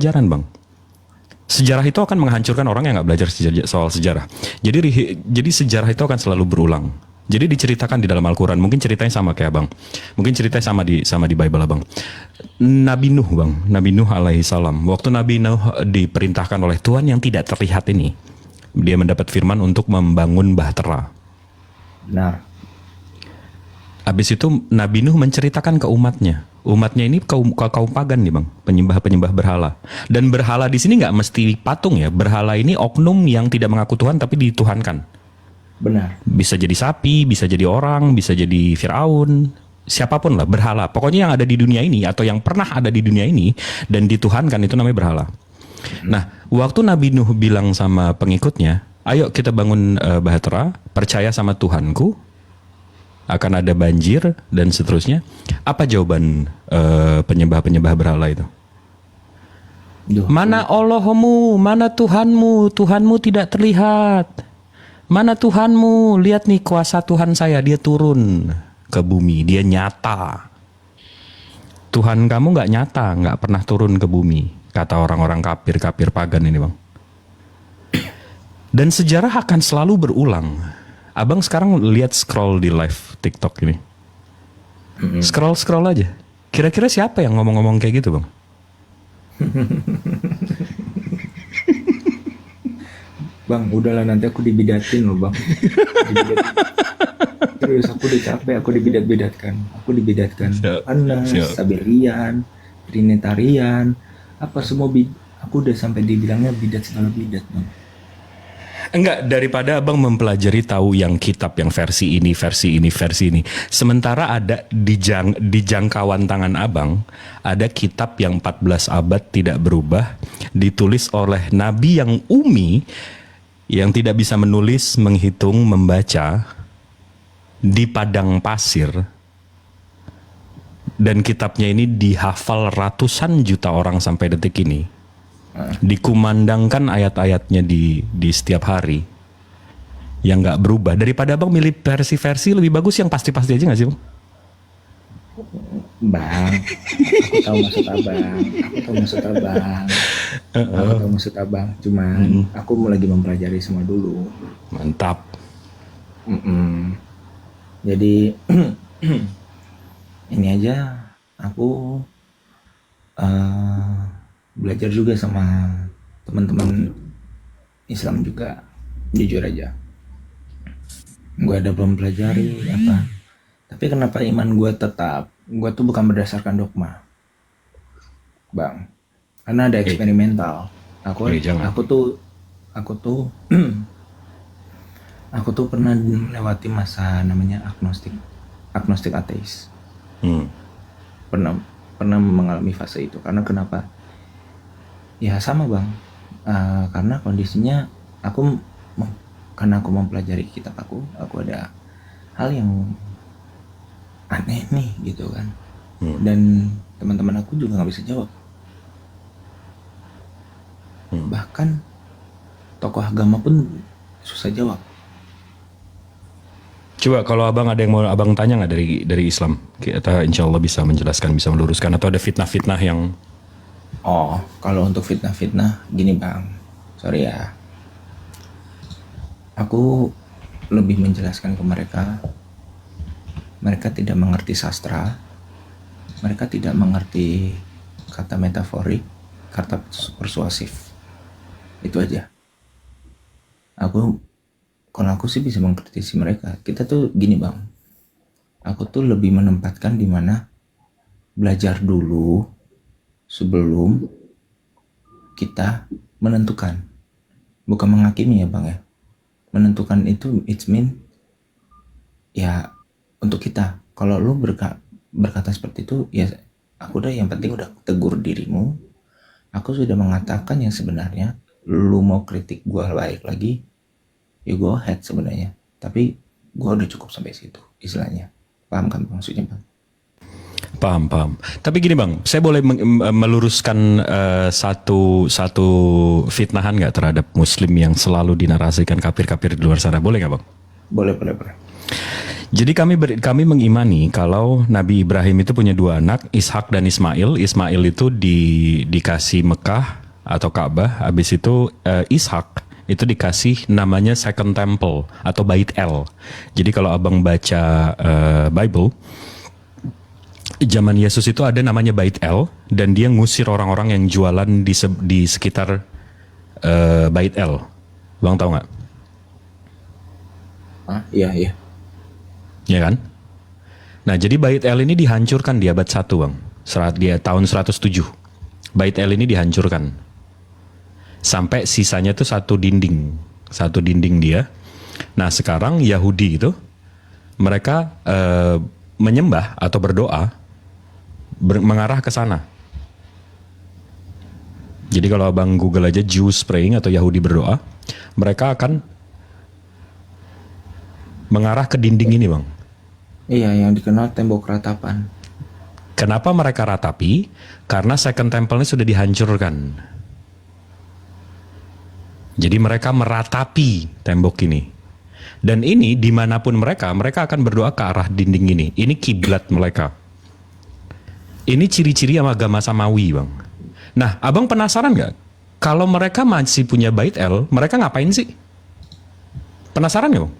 pelajaran bang. Sejarah itu akan menghancurkan orang yang nggak belajar soal sejarah. Jadi sejarah itu akan selalu berulang. Jadi diceritakan di dalam Al-Quran. Mungkin ceritanya sama kayak abang. Mungkin ceritanya sama di Bible abang. Nabi Nuh bang, Nabi Nuh alaihi salam. Waktu Nabi Nuh diperintahkan oleh Tuhan yang tidak terlihat ini, dia mendapat firman untuk membangun bahtera. Benar. Habis itu Nabi Nuh menceritakan ke umatnya. Umatnya ini kaum pagan nih bang, penyembah berhala. Dan berhala di sini nggak mesti patung ya. Berhala ini oknum yang tidak mengaku Tuhan tapi dituhankan. Benar. Bisa jadi sapi, bisa jadi orang, bisa jadi Firaun, siapapun lah berhala. Pokoknya yang ada di dunia ini atau yang pernah ada di dunia ini dan dituhankan itu namanya berhala. Nah, waktu Nabi Nuh bilang sama pengikutnya, ayo kita bangun bahtera, percaya sama Tuhanku, akan ada banjir dan seterusnya. Apa jawaban penyembah berhala itu? Mana Allahmu, mana Tuhanmu, Tuhanmu tidak terlihat. Mana Tuhanmu, lihat nih kuasa Tuhan saya, dia turun ke bumi, dia nyata. Tuhan kamu nggak nyata, nggak pernah turun ke bumi, kata orang-orang kafir pagan ini bang. Dan sejarah akan selalu berulang. Abang sekarang lihat scroll di live TikTok ini. Scroll aja. Kira-kira siapa yang ngomong-ngomong kayak gitu bang? Bang, udahlah nanti aku dibidatin loh bang. Terus aku udah capek, aku dibidat-bidatkan. Anas, Sabelian, Trinitarian, apa semua aku udah sampai dibilangnya bidat segala bidat bang. Enggak, daripada abang mempelajari tahu yang kitab yang versi ini. Sementara ada di jangkauan tangan abang, ada kitab yang 14 abad tidak berubah, ditulis oleh nabi yang umi, yang tidak bisa menulis, menghitung, membaca, di padang pasir. Dan kitabnya ini dihafal ratusan juta orang sampai detik ini. Dikumandangkan ayat-ayatnya di setiap hari yang nggak berubah. Daripada abang milih versi-versi lebih bagus yang pasti-pasti aja nggak sih bang? Bang, aku tahu maksud abang. Cuman aku mau lagi mempelajari semua dulu. Mantap. Jadi ini aja aku belajar juga sama teman-teman Islam juga, jujur aja. Gue ada belum pelajari apa. Tapi kenapa iman gue tetap? Gue tuh bukan berdasarkan dogma, bang. Karena ada eksperimental. Aku tuh pernah melewati masa namanya agnostik ateis. Pernah mengalami fase itu. Karena kenapa? Ya sama bang, karena kondisinya karena aku mempelajari kitab aku ada hal yang aneh nih gitu kan. Dan teman-teman aku juga nggak bisa jawab. Bahkan tokoh agama pun susah jawab. Coba kalau abang ada yang mau abang tanya nggak dari Islam, kita insya Allah bisa menjelaskan, bisa meluruskan, atau ada fitnah-fitnah yang... Oh, kalau untuk fitnah gini bang, sorry ya. Aku lebih menjelaskan ke mereka tidak mengerti sastra, mereka tidak mengerti kata metaforik, kata persuasif. Itu aja. Kalau aku sih bisa mengkritisi mereka. Kita tuh gini bang, aku tuh lebih menempatkan di mana belajar dulu sebelum kita menentukan, bukan menghakimi ya bang ya. Menentukan itu it's mean ya untuk kita. Kalau lu berkata seperti itu ya aku udah, yang penting udah tegur dirimu. Aku sudah mengatakan yang sebenarnya. Lu mau kritik gua baik lagi, you go ahead sebenarnya. Tapi gua udah cukup sampai situ istilahnya. Paham kan maksudnya bang? Paham. Tapi gini bang, saya boleh meluruskan satu fitnahan nggak terhadap Muslim yang selalu dinarasikan kafir-kafir di luar sana, boleh nggak bang? Boleh. Jadi kami mengimani kalau Nabi Ibrahim itu punya dua anak, Ishak dan Ismail. Ismail itu dikasih Mekah atau Ka'bah, habis itu Ishak itu dikasih namanya Second Temple atau Bait El. Jadi kalau abang baca Bible, zaman Yesus itu ada namanya Bait El dan dia ngusir orang-orang yang jualan di sekitar Bait El. Bang tahu nggak? Iya, iya. Ya kan? Nah, jadi Bait El ini dihancurkan di abad 1, Bang. Dia tahun 107. Bait El ini dihancurkan. Sampai sisanya tuh satu dinding. Satu dinding dia. Nah, sekarang Yahudi itu mereka menyembah atau berdoa mengarah ke sana. Jadi kalau Abang Google aja Jews praying atau Yahudi berdoa, mereka akan mengarah ke dinding ini, Bang. Iya, yang dikenal tembok ratapan. Kenapa mereka ratapi? Karena Second Temple-nya sudah dihancurkan. Jadi mereka meratapi tembok ini. Dan ini dimanapun mereka akan berdoa ke arah dinding ini. Ini kiblat mereka. Ini ciri-ciri agama Samawi, Bang. Nah, abang penasaran nggak? Kalau mereka masih punya Bait El, mereka ngapain sih? Penasaran nggak, Bang?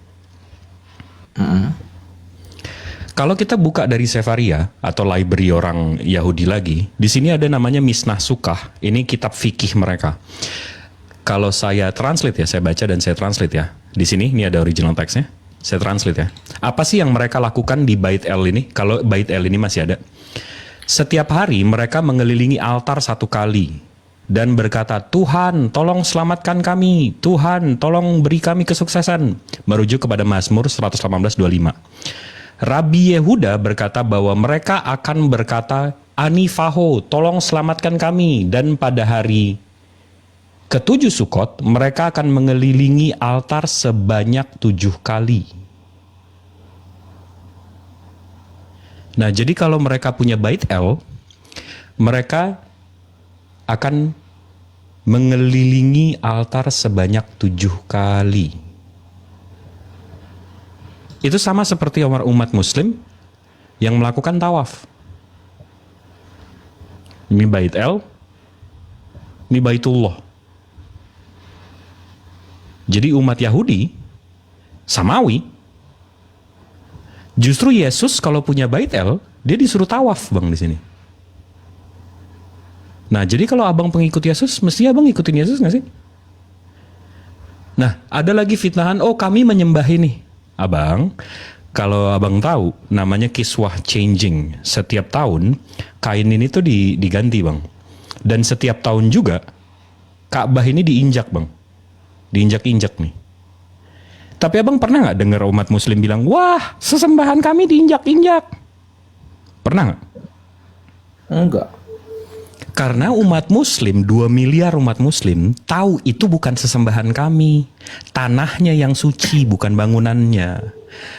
Kalau kita buka dari Sefaria atau library orang Yahudi lagi, di sini ada namanya Misnah Sukah. Ini kitab fikih mereka. Kalau saya translate ya, saya baca dan saya translate ya. Di sini ini ada original teksnya. Saya translate ya. Apa sih yang mereka lakukan di Bait El ini? Kalau Bait El ini masih ada. Setiap hari mereka mengelilingi altar 1 kali dan berkata, Tuhan tolong selamatkan kami, Tuhan tolong beri kami kesuksesan. Merujuk kepada Mazmur 118:25. Rabbi Yehuda berkata bahwa mereka akan berkata, Anifaho, tolong selamatkan kami. Dan pada hari ke-7 Sukot, mereka akan mengelilingi altar sebanyak 7 kali. Nah, jadi kalau mereka punya Bait El, mereka akan mengelilingi altar sebanyak 7 kali. Itu sama seperti umat Muslim yang melakukan tawaf. Ini Bait El, ini Baitullah. Jadi umat Yahudi, Samawi, justru Yesus kalau punya Bait El, dia disuruh tawaf, Bang, di sini. Nah, jadi kalau abang pengikut Yesus, mesti abang ikutin Yesus nggak sih? Nah, ada lagi fitnahan, oh kami menyembah ini. Abang, kalau abang tahu, namanya kiswah changing. Setiap tahun, kain ini tuh diganti, Bang. Dan setiap tahun juga, Ka'bah ini diinjak, Bang. Diinjak-injak nih. Tapi abang pernah nggak dengar umat Muslim bilang, wah, sesembahan kami diinjak-injak? Pernah nggak? Enggak. Karena umat Muslim, 2 miliar umat Muslim, tahu itu bukan sesembahan kami. Tanahnya yang suci, bukan bangunannya.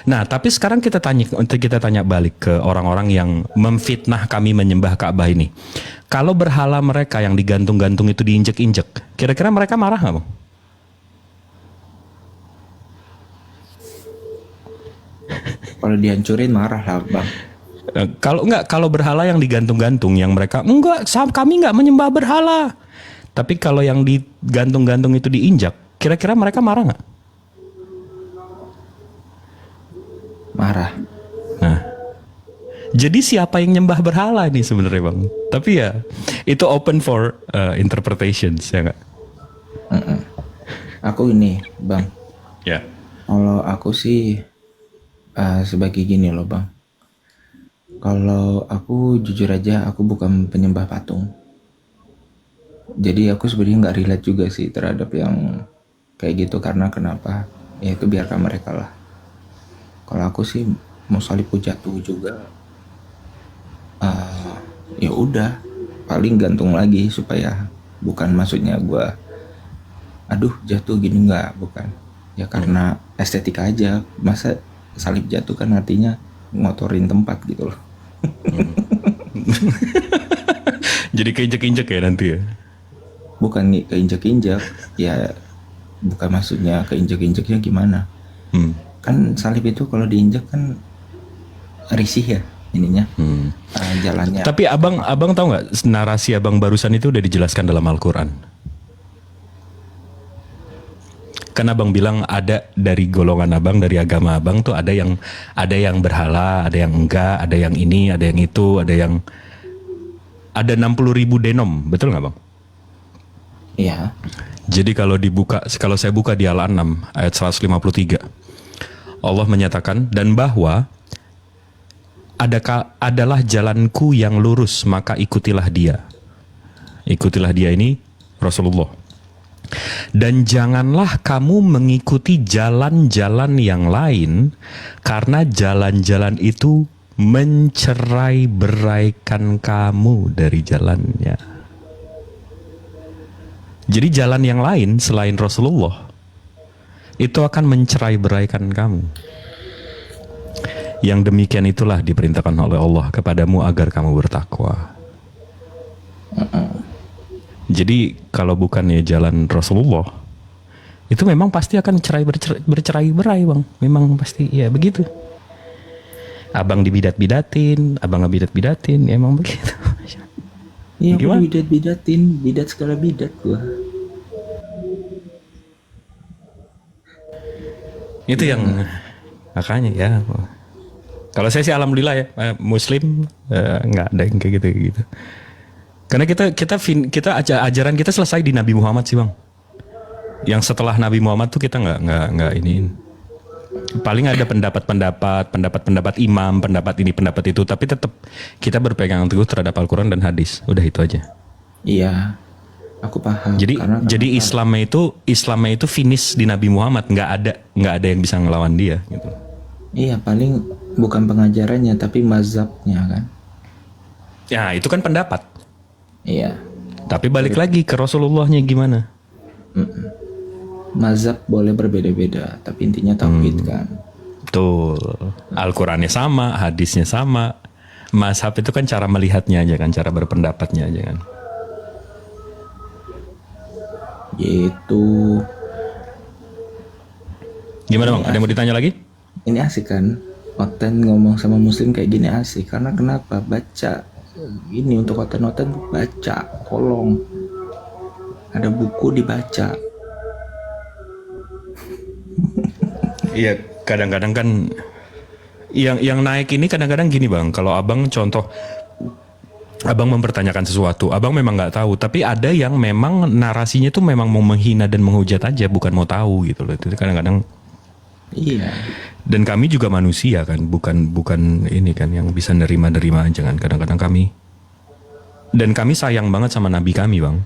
Nah, tapi sekarang kita tanya balik ke orang-orang yang memfitnah kami menyembah Ka'bah ini. Kalau berhala mereka yang digantung-gantung itu diinjek-injek, kira-kira mereka marah nggak, Bang? Kalau dihancurin marah lah, Bang. Kalau berhala yang digantung-gantung, yang mereka kami nggak menyembah berhala. Tapi kalau yang digantung-gantung itu diinjak, kira-kira mereka marah nggak? Marah. Nah, jadi siapa yang nyembah berhala ini sebenarnya, Bang? Tapi ya itu open for interpretations, ya nggak? Aku ini, Bang. Ya. Kalau aku sih sebagai gini loh, Bang. Kalau aku jujur aja, aku bukan penyembah patung. Jadi aku sebenarnya nggak relate juga sih terhadap yang kayak gitu, karena kenapa? Ya itu biarkan mereka lah. Kalau aku sih mau salib jatuh juga, ya udah, paling gantung lagi supaya bukan maksudnya gue, aduh jatuh gini, nggak, bukan. Ya karena estetika aja. Masa salib jatuh kan artinya ngotorin tempat gitu loh. Jadi keinjek-injek ya nanti ya? Bukan keinjek-injek, ya bukan maksudnya keinjek-injeknya gimana. kan salib itu kalau diinjak kan risih ya ininya, jalannya. Tapi abang tahu nggak narasi abang barusan itu udah dijelaskan dalam Al-Quran. Kan abang bilang ada dari golongan abang, dari agama abang tuh ada yang berhala, ada yang enggak, ada yang ini, ada yang itu, ada 60.000 denom, betul nggak bang? Iya. Jadi kalau saya buka di Al-An'am ayat 153, Allah menyatakan, dan bahwa adalah jalanku yang lurus, maka ikutilah dia. Ikutilah dia ini Rasulullah. Dan janganlah kamu mengikuti jalan-jalan yang lain, karena jalan-jalan itu mencerai-beraikan kamu dari jalannya. Jadi jalan yang lain selain Rasulullah itu akan mencerai-beraikan kamu. Yang demikian itulah diperintahkan oleh Allah kepadamu agar kamu bertakwa. Jadi kalau bukannya jalan Rasulullah, itu memang pasti akan bercerai-berai bang. Memang pasti ya begitu. Abang dibidat-bidatin, abang ngebidat-bidatin, ya emang begitu. Iya, Gimana? aku bidat-bidatin, bidat segala bidat gua. Itu yang makanya ya. Kalau saya sih alhamdulillah ya, Muslim nggak ada yang kayak gitu. Karena kita ajaran kita selesai di Nabi Muhammad sih bang. Yang setelah Nabi Muhammad tuh kita nggak iniin. Paling ada pendapat imam, pendapat ini, pendapat itu, tapi tetap kita berpegang teguh terhadap Al-Quran dan hadis. Udah itu aja. Iya, aku paham. Jadi Islamnya itu finish di Nabi Muhammad, nggak ada yang bisa ngelawan dia gitu. Iya, paling bukan pengajarannya tapi mazhabnya kan. Ya itu kan pendapat. Iya. Tapi balik lagi ke Rasulullahnya gimana? Mazhab boleh berbeda-beda, tapi intinya tauhid kan. Betul. Al-Qurannya sama, hadisnya sama. Mazhab itu kan cara melihatnya aja kan, cara berpendapatnya aja kan. Gitu. Gimana bang? Ada yang mau ditanya lagi? Ini asik kan? Oten ngomong sama muslim kayak gini asik. Karena kenapa? Baca. Ini untuk oten-oten baca. Tolong. Ada buku dibaca. Iya, kadang-kadang kan yang naik ini kadang-kadang gini bang. Kalau abang contoh, abang mempertanyakan sesuatu, abang memang nggak tahu, tapi ada yang memang narasinya tuh memang mau menghina dan menghujat aja, bukan mau tahu gitu loh. Itu kadang-kadang. Iya. Dan kami juga manusia kan, bukan ini kan yang bisa nerima-nerima aja kan. Kadang-kadang kami. Dan kami sayang banget sama nabi kami bang.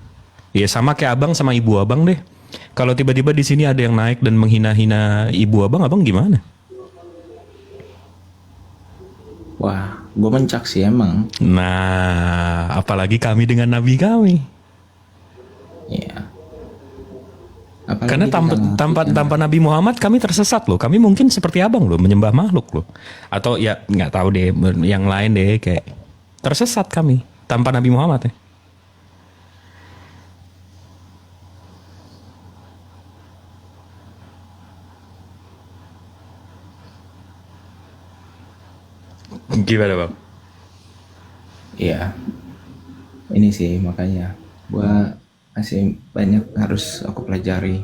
Ya sama kayak abang sama ibu abang deh. Kalau tiba-tiba di sini ada yang naik dan menghina-hina ibu abang gimana? Wah, gue mencak sih emang. Nah, apalagi kami dengan nabi kami. Iya. Apalagi Karena tanpa Nabi Muhammad kami tersesat loh. Kami mungkin seperti abang loh, menyembah makhluk loh. Atau ya nggak tahu deh, yang lain deh kayak tersesat kami tanpa Nabi Muhammad ya. Gimana bang? Iya. Ini sih makanya gua masih banyak harus aku pelajari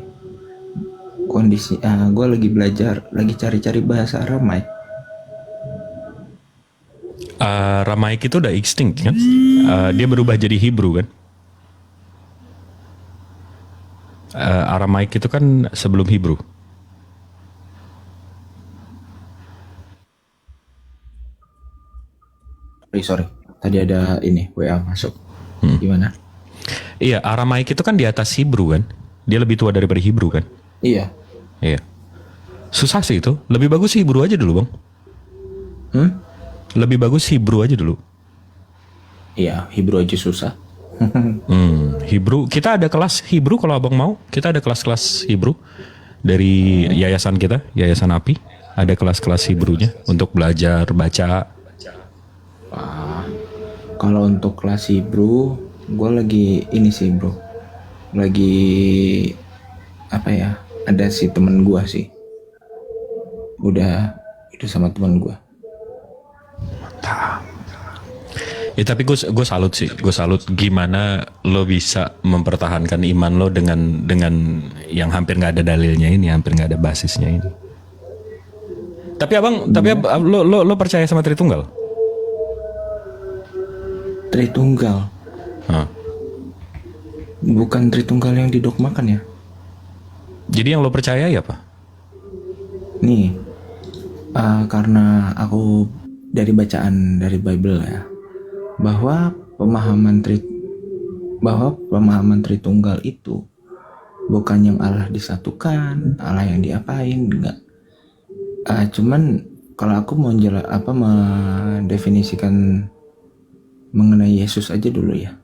kondisi. Gue lagi belajar, lagi cari-cari bahasa Aramaik. Aramaik itu udah extinct kan? Dia berubah jadi Hebrew kan? Aramaik itu kan sebelum Hebrew. Sorry, tadi ada ini WA masuk. Gimana? Iya, Aramaik itu kan di atas Hebrew kan? Dia lebih tua daripada Hebrew kan? Iya. Iya. Susah sih itu. Lebih bagus Hebrew aja dulu bang. Lebih bagus Hebrew aja dulu. Iya, Hebrew aja susah. Hebrew. Kita ada kelas Hebrew kalau abang mau. Kita ada kelas-kelas Hebrew dari yayasan kita, Yayasan API. Ada kelas-kelas Hebrew-nya untuk belajar baca. Kalau untuk kelas Hebrew, gue lagi ini sih bro. Lagi apa ya? Ada si temen gue sih. udah itu sama teman gue. Ya tapi gue salut sih, gue salut gimana lo bisa mempertahankan iman lo dengan yang hampir nggak ada dalilnya ini, hampir nggak ada basisnya ini. Tapi lo percaya sama Tritunggal? Tritunggal, Hah. bukan Tritunggal yang didogmakan ya. Jadi yang lo percaya ya apa? Nih, karena aku dari bacaan dari Bible ya, bahwa pemahaman Tritunggal itu bukan yang Allah disatukan, Allah yang diapain, enggak. Cuman kalau aku mau mendefinisikan mengenai Yesus aja dulu ya.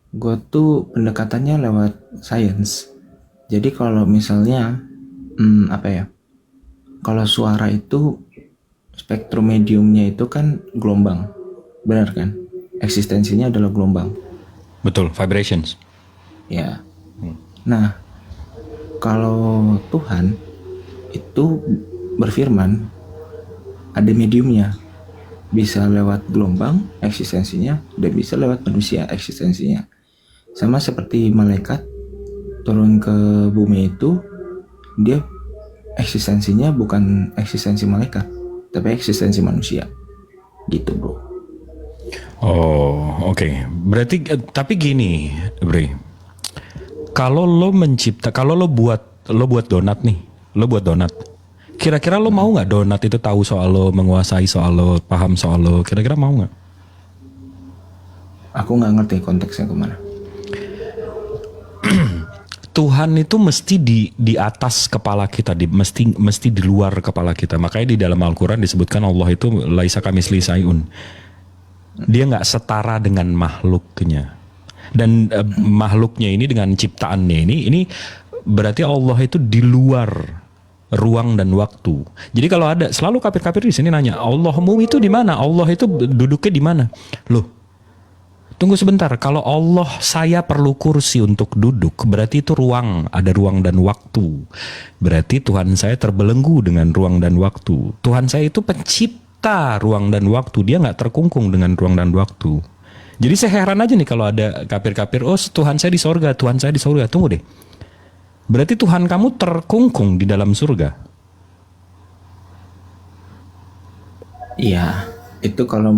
Gue tuh pendekatannya lewat sains. Jadi kalau misalnya kalau suara itu spektrum mediumnya itu kan gelombang, benar kan? Eksistensinya adalah gelombang. Betul, vibrations. Ya. Nah, kalau Tuhan itu berfirman, ada mediumnya. Bisa lewat gelombang eksistensinya, dan bisa lewat manusia eksistensinya. Sama seperti malaikat turun ke bumi itu, dia eksistensinya bukan eksistensi malaikat, tapi eksistensi manusia. Gitu, bro. Oh, oke. Berarti tapi gini, Bre. Kalau lo buat donat nih, lo buat donat. Kira-kira lo mau nggak donat itu tahu soal lo, menguasai soal lo, paham soal lo? Kira-kira mau nggak? Aku nggak ngerti konteksnya kemana. Tuhan itu mesti di atas kepala kita, mesti di luar kepala kita. Makanya di dalam Al-Quran disebutkan Allah itu laisa kamitslihi syai'un. Dia nggak setara dengan makhluknya. Dan makhluknya ini dengan ciptaannya ini berarti Allah itu di luar ruang dan waktu. Jadi kalau ada selalu kafir-kafir di sini nanya, Allahmu itu di mana? Allah itu duduknya di mana? Loh, tunggu sebentar. Kalau Allah saya perlu kursi untuk duduk, berarti itu ruang, ada ruang dan waktu. Berarti Tuhan saya terbelenggu dengan ruang dan waktu. Tuhan saya itu pencipta ruang dan waktu. Dia nggak terkungkung dengan ruang dan waktu. Jadi saya heran aja nih kalau ada kafir-kafir, oh Tuhan saya di sorga, Tuhan saya di sorga. Tunggu deh. Berarti Tuhan kamu terkungkung di dalam surga. Iya, itu kalau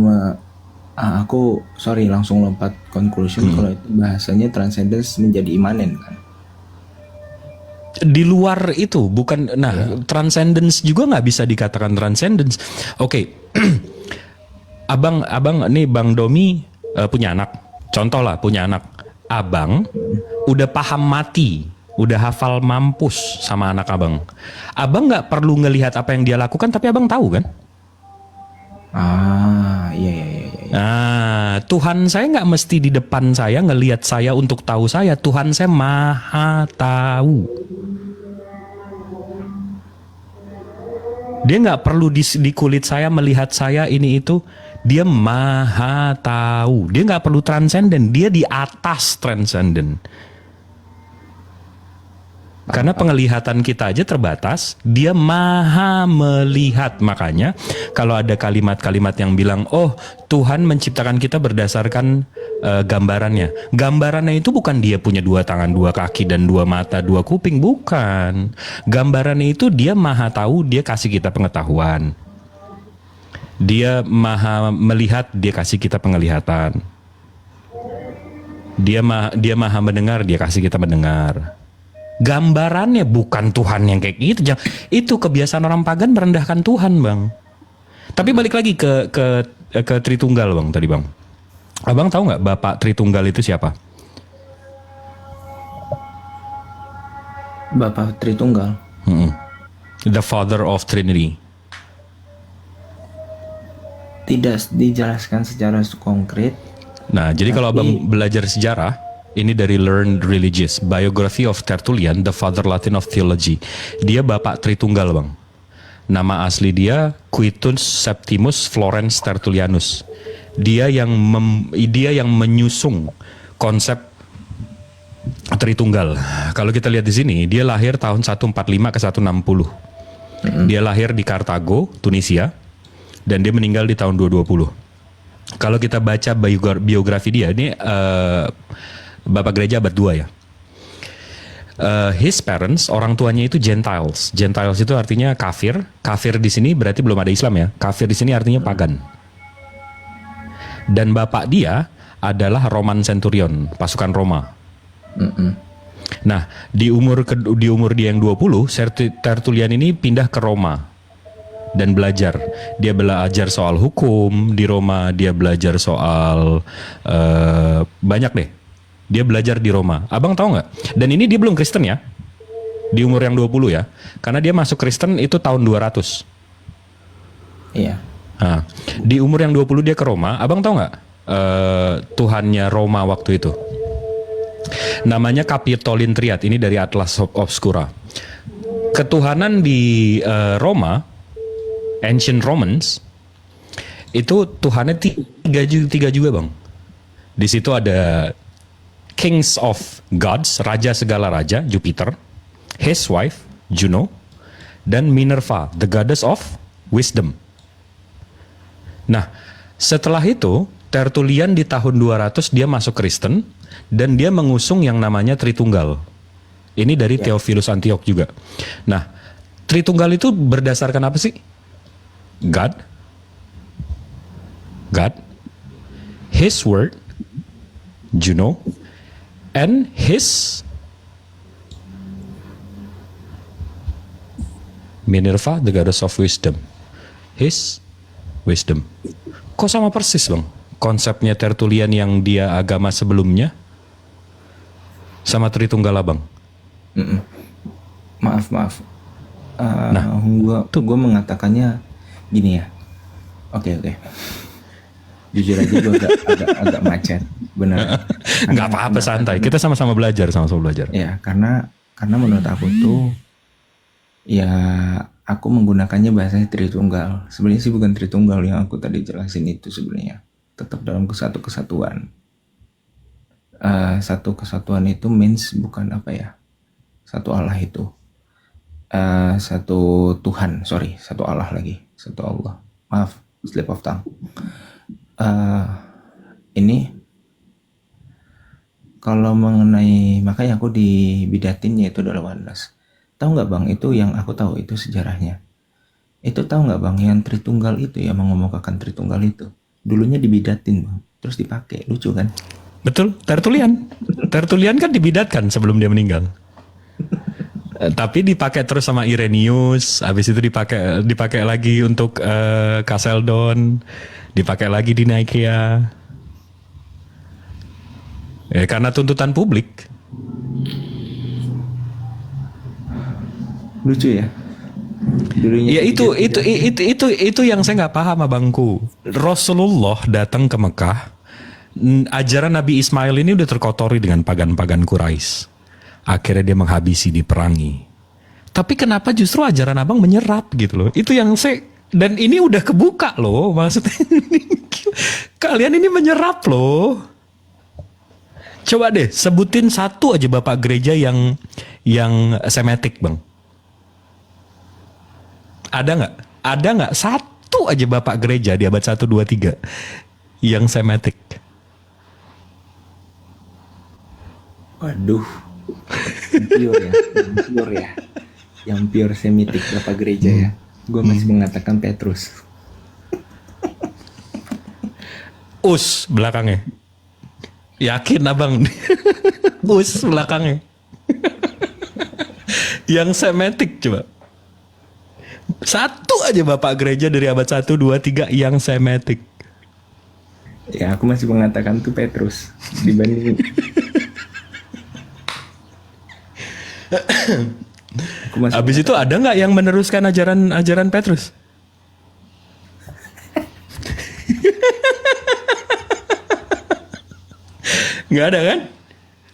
aku langsung lompat conclusion kalau itu bahasanya transcendence menjadi imanen kan. Di luar itu bukan, transcendence juga nggak bisa dikatakan transcendence. Oke. abang nih Bang Domi punya anak, contoh lah punya anak. Abang udah paham mati, udah hafal mampus sama anak abang. Abang nggak perlu ngelihat apa yang dia lakukan, tapi abang tahu kan? Iya. Nah, Tuhan saya nggak mesti di depan saya ngelihat saya untuk tahu saya. Tuhan saya maha tahu. Dia nggak perlu di kulit saya melihat saya ini itu. Dia maha tahu. Dia nggak perlu transenden. Dia di atas transenden. Karena penglihatan kita aja terbatas, dia maha melihat. Makanya kalau ada kalimat-kalimat yang bilang, oh Tuhan menciptakan kita berdasarkan gambarannya. Gambarannya itu bukan dia punya 2 tangan, 2 kaki, dan 2 mata, 2 kuping. Bukan. Gambarannya itu dia maha tahu, dia kasih kita pengetahuan. Dia maha melihat, dia kasih kita penglihatan. Dia maha mendengar, dia kasih kita mendengar. Gambarannya bukan Tuhan yang kayak gitu. Itu kebiasaan orang pagan merendahkan Tuhan, Bang. Tapi balik lagi ke Tritunggal, Bang, tadi, Bang. Abang tahu nggak Bapak Tritunggal itu siapa? Bapak Tritunggal. The Father of Trinity. Tidak dijelaskan secara konkret. Nah, jadi kalau abang belajar sejarah, ini dari Learned Religious, Biography of Tertullian, the Father Latin of Theology. Dia Bapak Tritunggal, Bang. Nama asli dia Quintus Septimus Florens Tertullianus. Dia yang menyusung konsep Tritunggal. Kalau kita lihat di sini, dia lahir tahun 145 ke 160. Dia lahir di Kartago, Tunisia, dan dia meninggal di tahun 220. Kalau kita baca biografi dia, ini Bapak Gereja abad 2 ya. His parents, orang tuanya itu Gentiles. Gentiles itu artinya kafir. Kafir di sini berarti belum ada Islam ya. Kafir di sini artinya pagan. Dan bapak dia adalah Roman Centurion, pasukan Roma. Nah, di umur dia yang 20, Tertullian ini pindah ke Roma dan belajar. Dia belajar soal hukum di Roma, dia belajar soal banyak deh. Dia belajar di Roma. Abang tahu nggak? Dan ini dia belum Kristen ya. Di umur yang 20 ya. Karena dia masuk Kristen itu tahun 200. Iya. Nah, di umur yang 20 dia ke Roma. Abang tahu nggak Tuhannya Roma waktu itu? Namanya Capitolin Triad. Ini dari Atlas Obscura. Ketuhanan di Roma, Ancient Romans, itu Tuhannya tiga juga bang. Di situ ada Kings of Gods, Raja segala raja, Jupiter, his wife, Juno, dan Minerva, the goddess of wisdom. Nah, setelah itu, Tertullian di tahun 200 dia masuk Kristen, dan dia mengusung yang namanya Tritunggal. Ini dari Theophilus Antioch juga. Nah, Tritunggal itu berdasarkan apa sih? God, His Word, Juno, and His Minerva, the goddess of wisdom. His wisdom. Kok sama persis bang? Konsepnya Tertullian yang dia agama sebelumnya sama Tritunggal abang. Maaf. Gue mengatakannya gini ya. Oke. Jujur aja gue agak macet, benar. Nggak apa-apa, santai. Kita sama-sama belajar, Ya, karena menurut aku tuh, ya aku menggunakannya bahasanya Tritunggal. Sebenarnya sih bukan Tritunggal yang aku tadi jelasin itu sebenarnya. Tetap dalam satu kesatuan. Satu kesatuan itu means bukan apa ya? Satu Allah itu. Satu Tuhan, satu Allah lagi. Satu Allah. Maaf, slip of tongue. Ini kalau mengenai, makanya aku dibidatinnya itu adalah oneness. Tahu nggak bang, itu yang aku tahu itu sejarahnya. Itu tahu nggak bang, yang Tritunggal itu ya, mengemukakan Tritunggal itu dulunya dibidatin bang, terus dipakai, lucu kan? Betul, Tertullian kan dibidatkan sebelum dia meninggal. Tapi dipakai terus sama Irenaeus, habis itu dipakai lagi untuk Chalcedon, dipakai lagi di Nikea. Karena tuntutan publik. Lucu ya. Ya itu yang saya nggak paham abangku. Rasulullah datang ke Mekah, ajaran Nabi Ismail ini udah terkotori dengan pagan-pagan Quraisy. Akhirnya dia menghabisi, diperangi. Tapi kenapa justru ajaran abang menyerap gitu loh? Itu yang dan ini udah kebuka loh, maksudnya kalian ini menyerap loh. Coba deh sebutin satu aja bapak gereja yang Semitic bang. Ada nggak satu aja bapak gereja di abad 1, 2, 3 yang Semitic? Waduh, yang pure Semitic bapak gereja ya. Gue masih mengatakan Petrus. Us belakangnya. Yakin abang? Us belakangnya. Yang Semitic coba. Satu aja bapak gereja dari abad 1, 2, 3 yang Semitic. Ya aku masih mengatakan tuh Petrus dibanding. Abis itu ada nggak yang meneruskan ajaran Petrus? Nggak ada kan?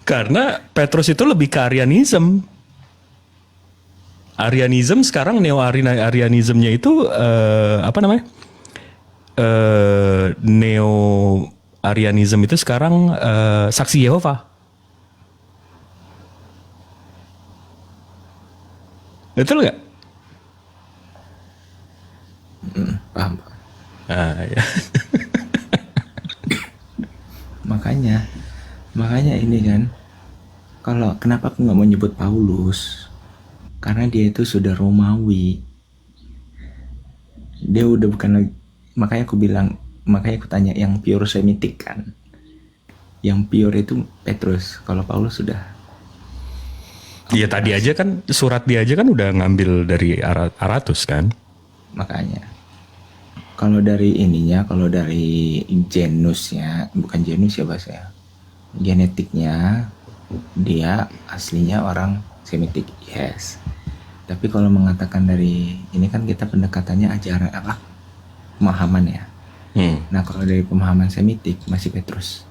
Karena Petrus itu lebih ke Arianism. Arianism sekarang neo-Arianismnya itu apa namanya? Neo-Arianism itu sekarang saksi Yehova. Betul nggak? ya. Makanya ini kan, kalau kenapa aku nggak mau nyebut Paulus, karena dia itu sudah Romawi, dia udah bukan lagi. Makanya aku tanya yang pure Semitik kan, yang pure itu Petrus. Kalau Paulus sudah. Iya tadi aja kan surat dia aja kan udah ngambil dari Aratus kan. Makanya kalau dari ininya, kalau dari genusnya, bukan genus ya bahasa ya, genetiknya dia aslinya orang Semitik, yes. Tapi kalau mengatakan dari ini kan kita pendekatannya ajaran apa, pemahaman ya. Nah kalau dari pemahaman Semitik masih Petrus.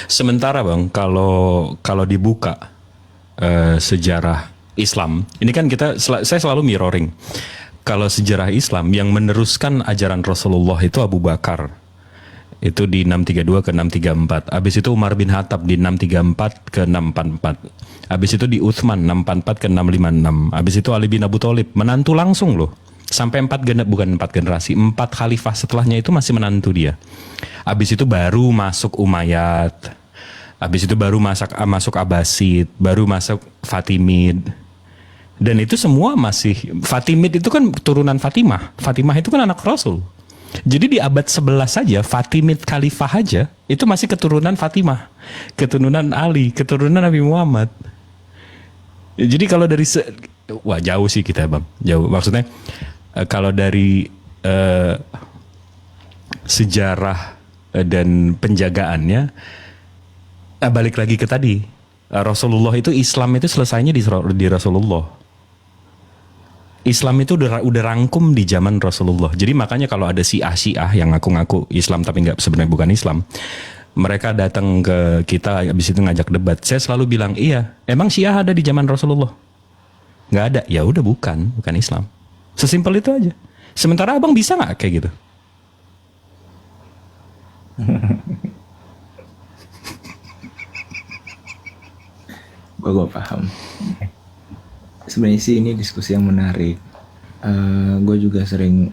Sementara bang, kalau dibuka sejarah Islam, ini kan saya selalu mirroring. Kalau sejarah Islam yang meneruskan ajaran Rasulullah itu Abu Bakar, itu di 632 ke 634. Habis itu Umar bin Khattab di 634 ke 644. Habis itu di Utsman 644 ke 656. Habis itu Ali bin Abu Thalib menantu langsung loh. Sampai 4 generasi, 4 khalifah setelahnya itu masih menantu dia. Habis itu baru masuk Umayyad. Habis itu baru masuk Abbasid, baru masuk Fatimid. Dan itu semua masih, Fatimid itu kan turunan Fatimah. Fatimah itu kan anak Rasul. Jadi di abad 11 saja, Fatimid Khalifah aja, itu masih keturunan Fatimah. Keturunan Ali, keturunan Nabi Muhammad. Jadi kalau dari, wah jauh sih kita bang. Jauh, maksudnya kalau dari sejarah dan penjagaannya, balik lagi ke tadi, Rasulullah itu, Islam itu selesainya di Rasulullah. Islam itu udah rangkum di zaman Rasulullah. Jadi makanya kalau ada Syiah yang ngaku-ngaku Islam tapi nggak, sebenarnya bukan Islam, mereka datang ke kita habis itu ngajak debat. Saya selalu bilang, iya, emang Syiah ada di zaman Rasulullah? Nggak ada. Ya udah bukan Islam. Sesimpel itu aja. Sementara abang bisa nggak kayak gitu? Gue paham. Sebenarnya sih ini diskusi yang menarik. Gue juga sering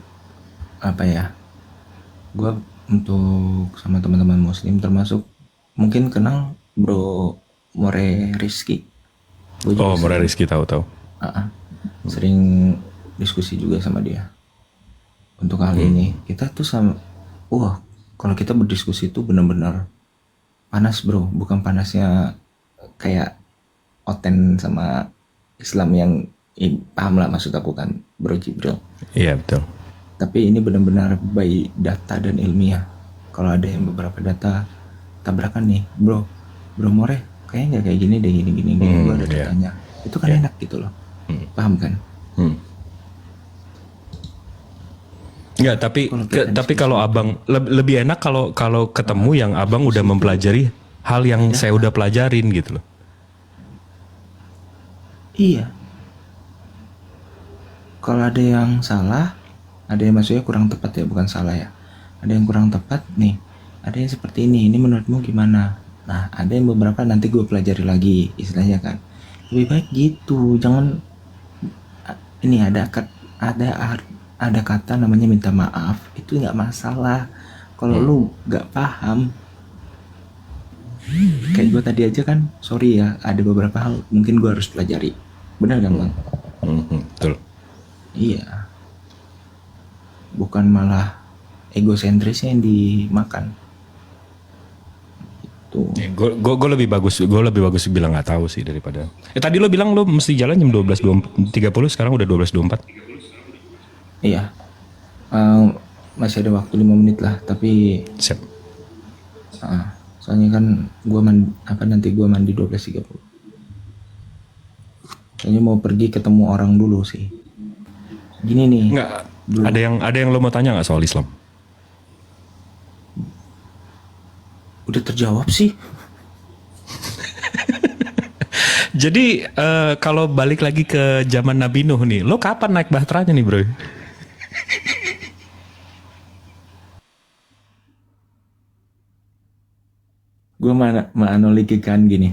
gue untuk sama teman-teman Muslim, termasuk mungkin kenal Bro More Rizky. More Rizky tahu. Sering diskusi juga sama dia. Untuk hal ini kita tuh sama, kalau kita berdiskusi itu benar-benar panas bro, bukan panasnya kayak Oten sama Islam yang paham lah maksud aku kan Bro Jibril. Iya betul. Tapi ini benar-benar by data dan ilmiah. Kalau ada yang beberapa data tabrakan nih, bro More, kayaknya nggak kayak gini deh, gini. Gue ada datanya. Itu kan enak gitu loh. Paham kan? Enggak, tapi kalau abang lebih enak kalau ketemu yang abang udah mempelajari hal yang saya udah pelajarin gitu loh. Iya. Kalau ada yang salah, ada yang maksudnya kurang tepat ya, bukan salah ya. Ada yang kurang tepat nih. Ada yang seperti ini menurutmu gimana? Nah, ada yang beberapa nanti gue pelajari lagi, istilahnya kan. Lebih baik gitu, jangan ini ada kata namanya minta maaf, itu nggak masalah. Kalau lu nggak paham, kayak gue tadi aja kan, sorry ya, ada beberapa hal mungkin gue harus pelajari. Benar kan bang? Betul. Iya. Bukan malah egosentrisnya yang dimakan. Itu. Gue lebih bagus bilang nggak tahu sih daripada. Tadi lo bilang lo mesti jalan jam 12.30, sekarang udah 12.24. Iya. Masih ada waktu 5 menit lah, tapi siap. Soalnya kan nanti gue mandi 12.30. Soalnya mau pergi ketemu orang dulu sih. Gini nih. Nggak, ada yang lo mau tanya nggak soal Islam? Udah terjawab sih. Jadi kalau balik lagi ke zaman Nabi Nuh nih, lo kapan naik bahteranya nih bro? Gue menganalogikan gini.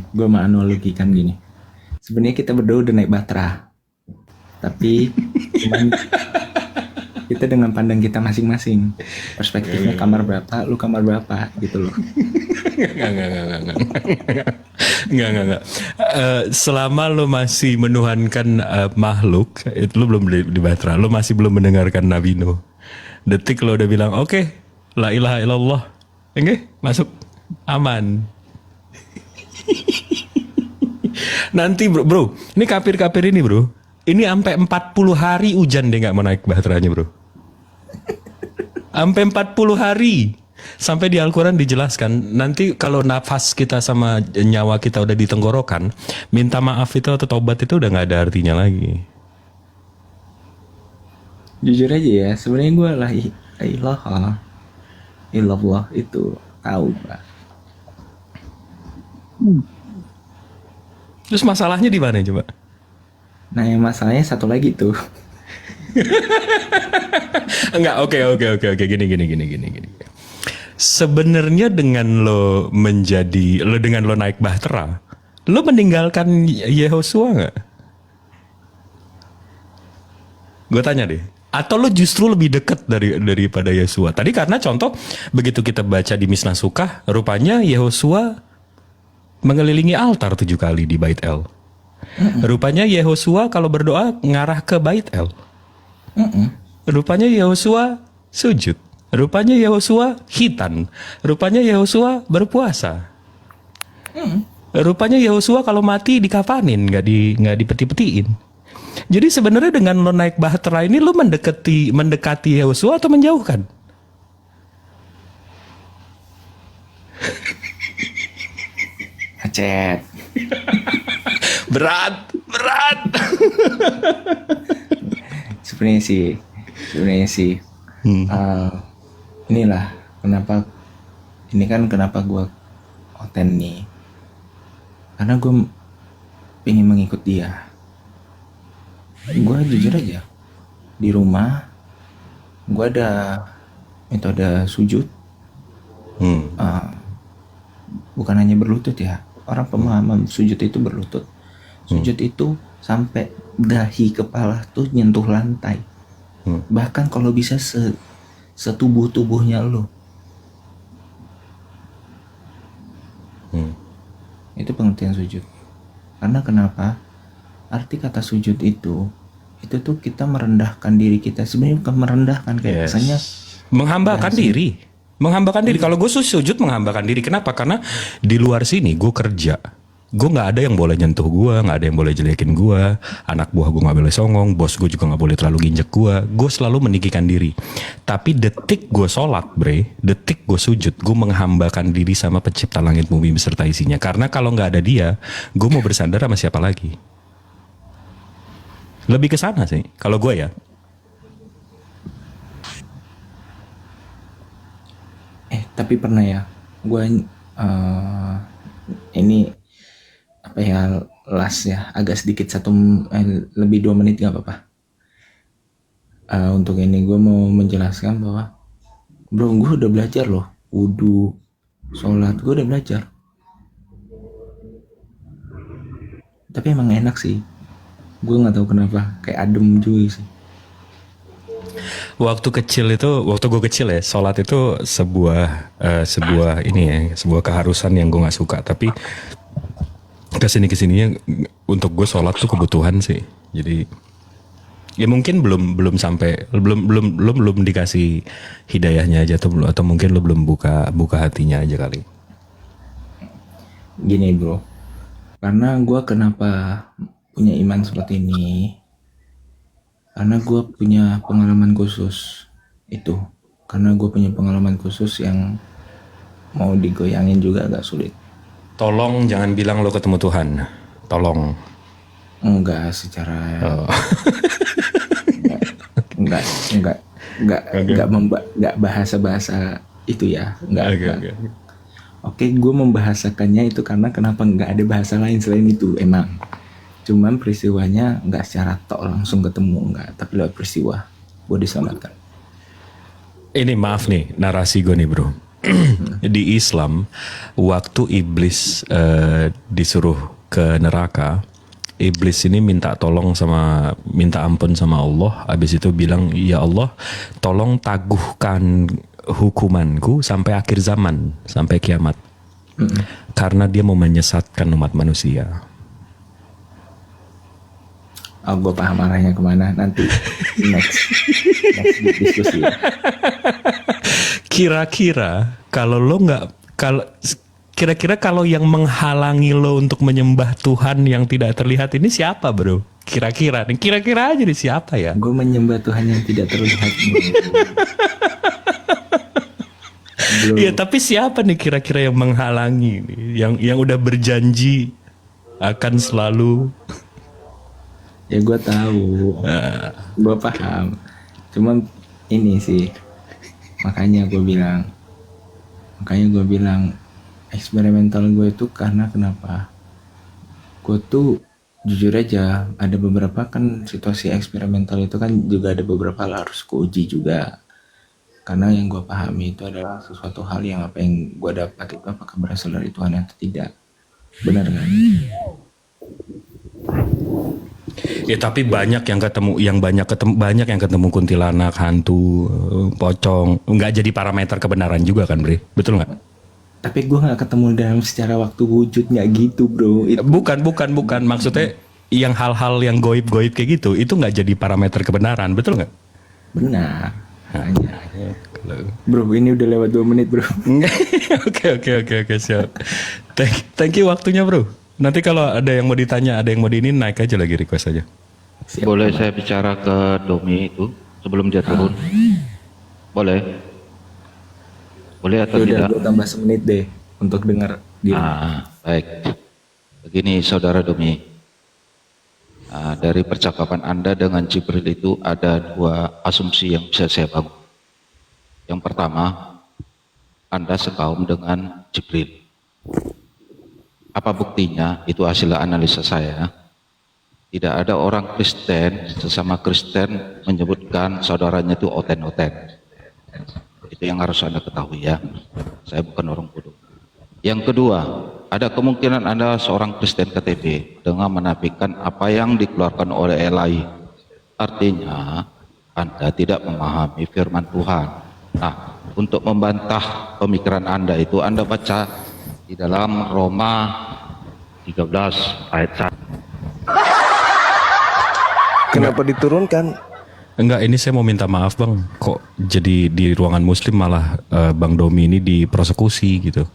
Sebenarnya kita berdua udah naik Batra, tapi Kita dengan pandang kita masing-masing. Perspektifnya kamar berapa, lu kamar berapa gitu loh. Enggak. Selama lo masih menuhankan makhluk, itu lo belum di Batra. Lo masih belum mendengarkan Nabi Nuh. Detik lo udah bilang, oke, la ilaha illallah. Oke, masuk. Aman. Nanti bro, ini kafir-kafir ini bro. Ini sampai 40 hari hujan dia nggak mau naik bahteranya bro. Sampai 40 hari. Sampai di Al-Quran dijelaskan, nanti kalau nafas kita sama nyawa kita udah di tenggorokan, minta maaf itu atau tobat itu udah nggak ada artinya lagi. Jujur aja ya, sebenarnya gue la ilaha illallah itu tahu Pak. Terus masalahnya di mana coba? Nah yang masalahnya satu lagi tuh. Enggak, oke. Gini. Sebenarnya dengan lo naik bahtera, lo meninggalkan Yehosua nggak? Gue tanya deh. Atau lo justru lebih dekat daripada Yehosua? Tadi karena contoh begitu kita baca di Mishnah Sukah, rupanya Yehosua mengelilingi altar 7 kali di Bait El. Rupanya Yehosua kalau berdoa ngarah ke Bait El. Rupanya Yehosua sujud. Rupanya Yehosua khitan. Rupanya Yehosua berpuasa. Rupanya Yehosua kalau mati dikafanin, nggak dipeti-petiin. Jadi sebenarnya dengan lo naik bahtera ini lo mendekati Yehosua atau menjauhkan? Acet. Berat. Sebenarnya sih inilah kenapa gue oten nih, karena gue pengen mengikut dia. Gue jujur aja, di rumah gue ada metode sujud. Bukan hanya berlutut ya, orang pemahaman sujud itu berlutut. Sujud itu sampai dahi kepala tuh nyentuh lantai. Bahkan kalau bisa setubuh-tubuhnya lo. Itu pengertian sujud. Karena kenapa? Arti kata sujud itu tuh kita merendahkan diri kita. Sebenarnya bukan merendahkan, kayak kesannya menghambakan diri. Menghambakan diri. Kalau gue sujud menghambakan diri. Kenapa? Karena di luar sini gue kerja. Gue nggak ada yang boleh nyentuh gue, nggak ada yang boleh jelekin gue, anak buah gue nggak boleh songong, bos gue juga nggak boleh terlalu ginjek gue selalu meninggikan diri. Tapi detik gue sholat detik gue sujud, gue menghambakan diri sama pencipta langit bumi beserta isinya. Karena kalau nggak ada dia, gue mau bersandar sama siapa lagi? Lebih ke sana sih, kalau gue ya. Tapi pernah ya, gue ini apa ya, last ya, agak sedikit lebih 2 menit nggak apa-apa. Untuk ini gue mau menjelaskan bahwa bro, gue udah belajar loh, wudu, sholat, gue udah belajar. Tapi emang enak sih, gue nggak tahu kenapa, kayak adem juga sih. Waktu gue kecil ya, sholat itu sebuah keharusan yang gue nggak suka. Tapi kesininya untuk gue sholat tuh kebutuhan sih. Jadi ya mungkin belum dikasih hidayahnya aja atau mungkin lo belum buka hatinya aja kali. Gini bro, karena gue kenapa punya iman seperti ini, karena gue punya pengalaman khusus itu. Karena gue punya pengalaman khusus yang mau digoyangin juga agak sulit. Tolong jangan bilang lo ketemu Tuhan. Tolong. Enggak secara enggak bahasa itu ya. Enggak. Oke, gue membahasakannya itu karena kenapa enggak ada bahasa lain selain itu emang. Cuman peristiwanya enggak secara langsung ketemu, enggak, tapi lewat peristiwa gue diselamatkan. Ini maaf nih, narasi gue nih bro. Di Islam, waktu iblis disuruh ke neraka, iblis ini minta minta ampun sama Allah, habis itu bilang, ya Allah tolong tangguhkan hukumanku sampai akhir zaman, sampai kiamat, karena dia mau menyesatkan umat manusia. Oh, gue paham arahnya kemana, nanti next diskusi. Kira-kira kalau yang menghalangi lo untuk menyembah Tuhan yang tidak terlihat ini siapa, bro? Kira-kira aja nih siapa ya? Gue menyembah Tuhan yang tidak terlihat. Iya, tapi siapa nih kira-kira yang menghalangi nih? Yang udah berjanji akan selalu. Ya gue tahu, gue paham. Cuman ini sih, makanya gue bilang eksperimental gue itu karena kenapa? Gue tuh jujur aja, ada beberapa kan situasi eksperimental itu kan juga ada beberapa hal harus kuuji juga. Karena yang gue pahami itu adalah sesuatu hal yang apa yang gue dapat itu apakah berasal dari Tuhan atau tidak. Benar kan? Ya tapi banyak yang ketemu kuntilanak, hantu, pocong, nggak jadi parameter kebenaran juga kan, Bre? Betul nggak? Tapi gue nggak ketemu dalam secara waktu wujud, nggak gitu, bro. Itu Bukan. Maksudnya yang hal-hal yang goib-goib kayak gitu, itu nggak jadi parameter kebenaran, betul nggak? benar. Hanya, bro, ini udah lewat 2 menit, bro. Oke, siap. Thank you waktunya, bro. Nanti kalau ada yang mau ditanya, ada yang mau diinin, naik aja lagi, request aja. Siap, Boleh saya bicara ke Domi itu sebelum dia turun? Boleh? Boleh atau udah, tidak? gue tambah semenit deh untuk dengar dia. Baik. Begini saudara Domi, dari percakapan Anda dengan Jibril itu ada 2 asumsi yang bisa saya bangun. Yang pertama, Anda sekaum dengan Jibril. Apa buktinya? Itu hasil analisa saya. Tidak ada orang Kristen, sesama Kristen menyebutkan saudaranya itu oten-oten. Itu yang harus Anda ketahui ya. Saya bukan orang bodoh. Yang kedua, ada kemungkinan Anda seorang Kristen KTP dengan menafikan apa yang dikeluarkan oleh Elai. Artinya, Anda tidak memahami firman Tuhan. Nah, untuk membantah pemikiran Anda itu, Anda baca di dalam Roma 13 ayat 1. Kenapa diturunkan? Enggak, ini saya mau minta maaf, Bang. Kok jadi di ruangan muslim malah Bang Domi ini dipersekusi gitu.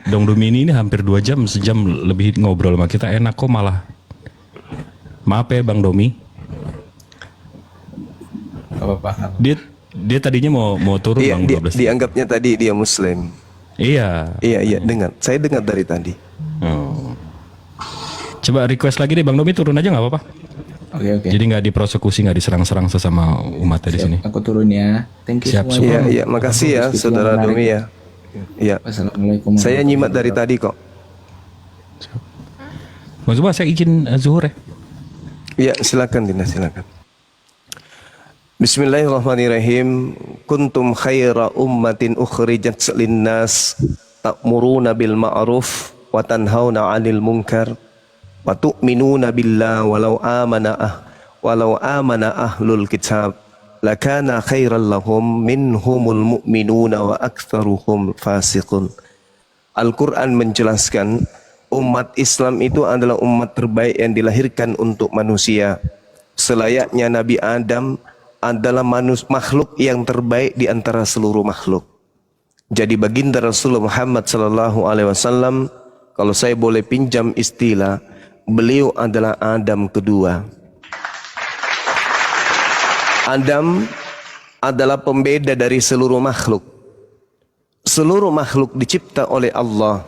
Bang Domi ini hampir 2 jam, sejam lebih ngobrol sama kita, enak kok malah. Maaf ya Bang Domi. Apa-apa. Dia tadinya mau turun Iya, Bang 12. dianggapnya tadi dia Muslim. Iya. Iya, dengar. Saya dengar dari tadi. Oh. Coba request lagi deh Bang Domi, turun aja nggak apa-apa. Oke. Jadi nggak dipersekusi, nggak diserang-serang sesama umatnya di sini. Aku turun ya. Thank you Siap, semuanya. Iya, makasih ya Diskusi yang Saudara menarik. Domi ya. Iya. Wassalamualaikum. Saya nyimak dari tadi kok. Bang Zuma, saya izin zuhur ya. Iya, silakan Dina, silakan. Bismillahirrahmanirrahim. Kuntum khaira ummatin ukhrijat linnas ta'muruna bil ma'ruf wa tanhauna 'anil munkar wa tu'minuna billah walau amana ahlul kitab lakana khairan lahum minhumul mu'minuna wa aktsaruhum fasiqun. Al-Quran menjelaskan umat Islam itu adalah umat terbaik yang dilahirkan untuk manusia. Selayaknya Nabi Adam adalah makhluk yang terbaik di antara seluruh makhluk. Jadi baginda Rasulullah Muhammad SAW, kalau saya boleh pinjam istilah, beliau adalah Adam kedua. Adam adalah pembeda dari seluruh makhluk. Seluruh makhluk dicipta oleh Allah.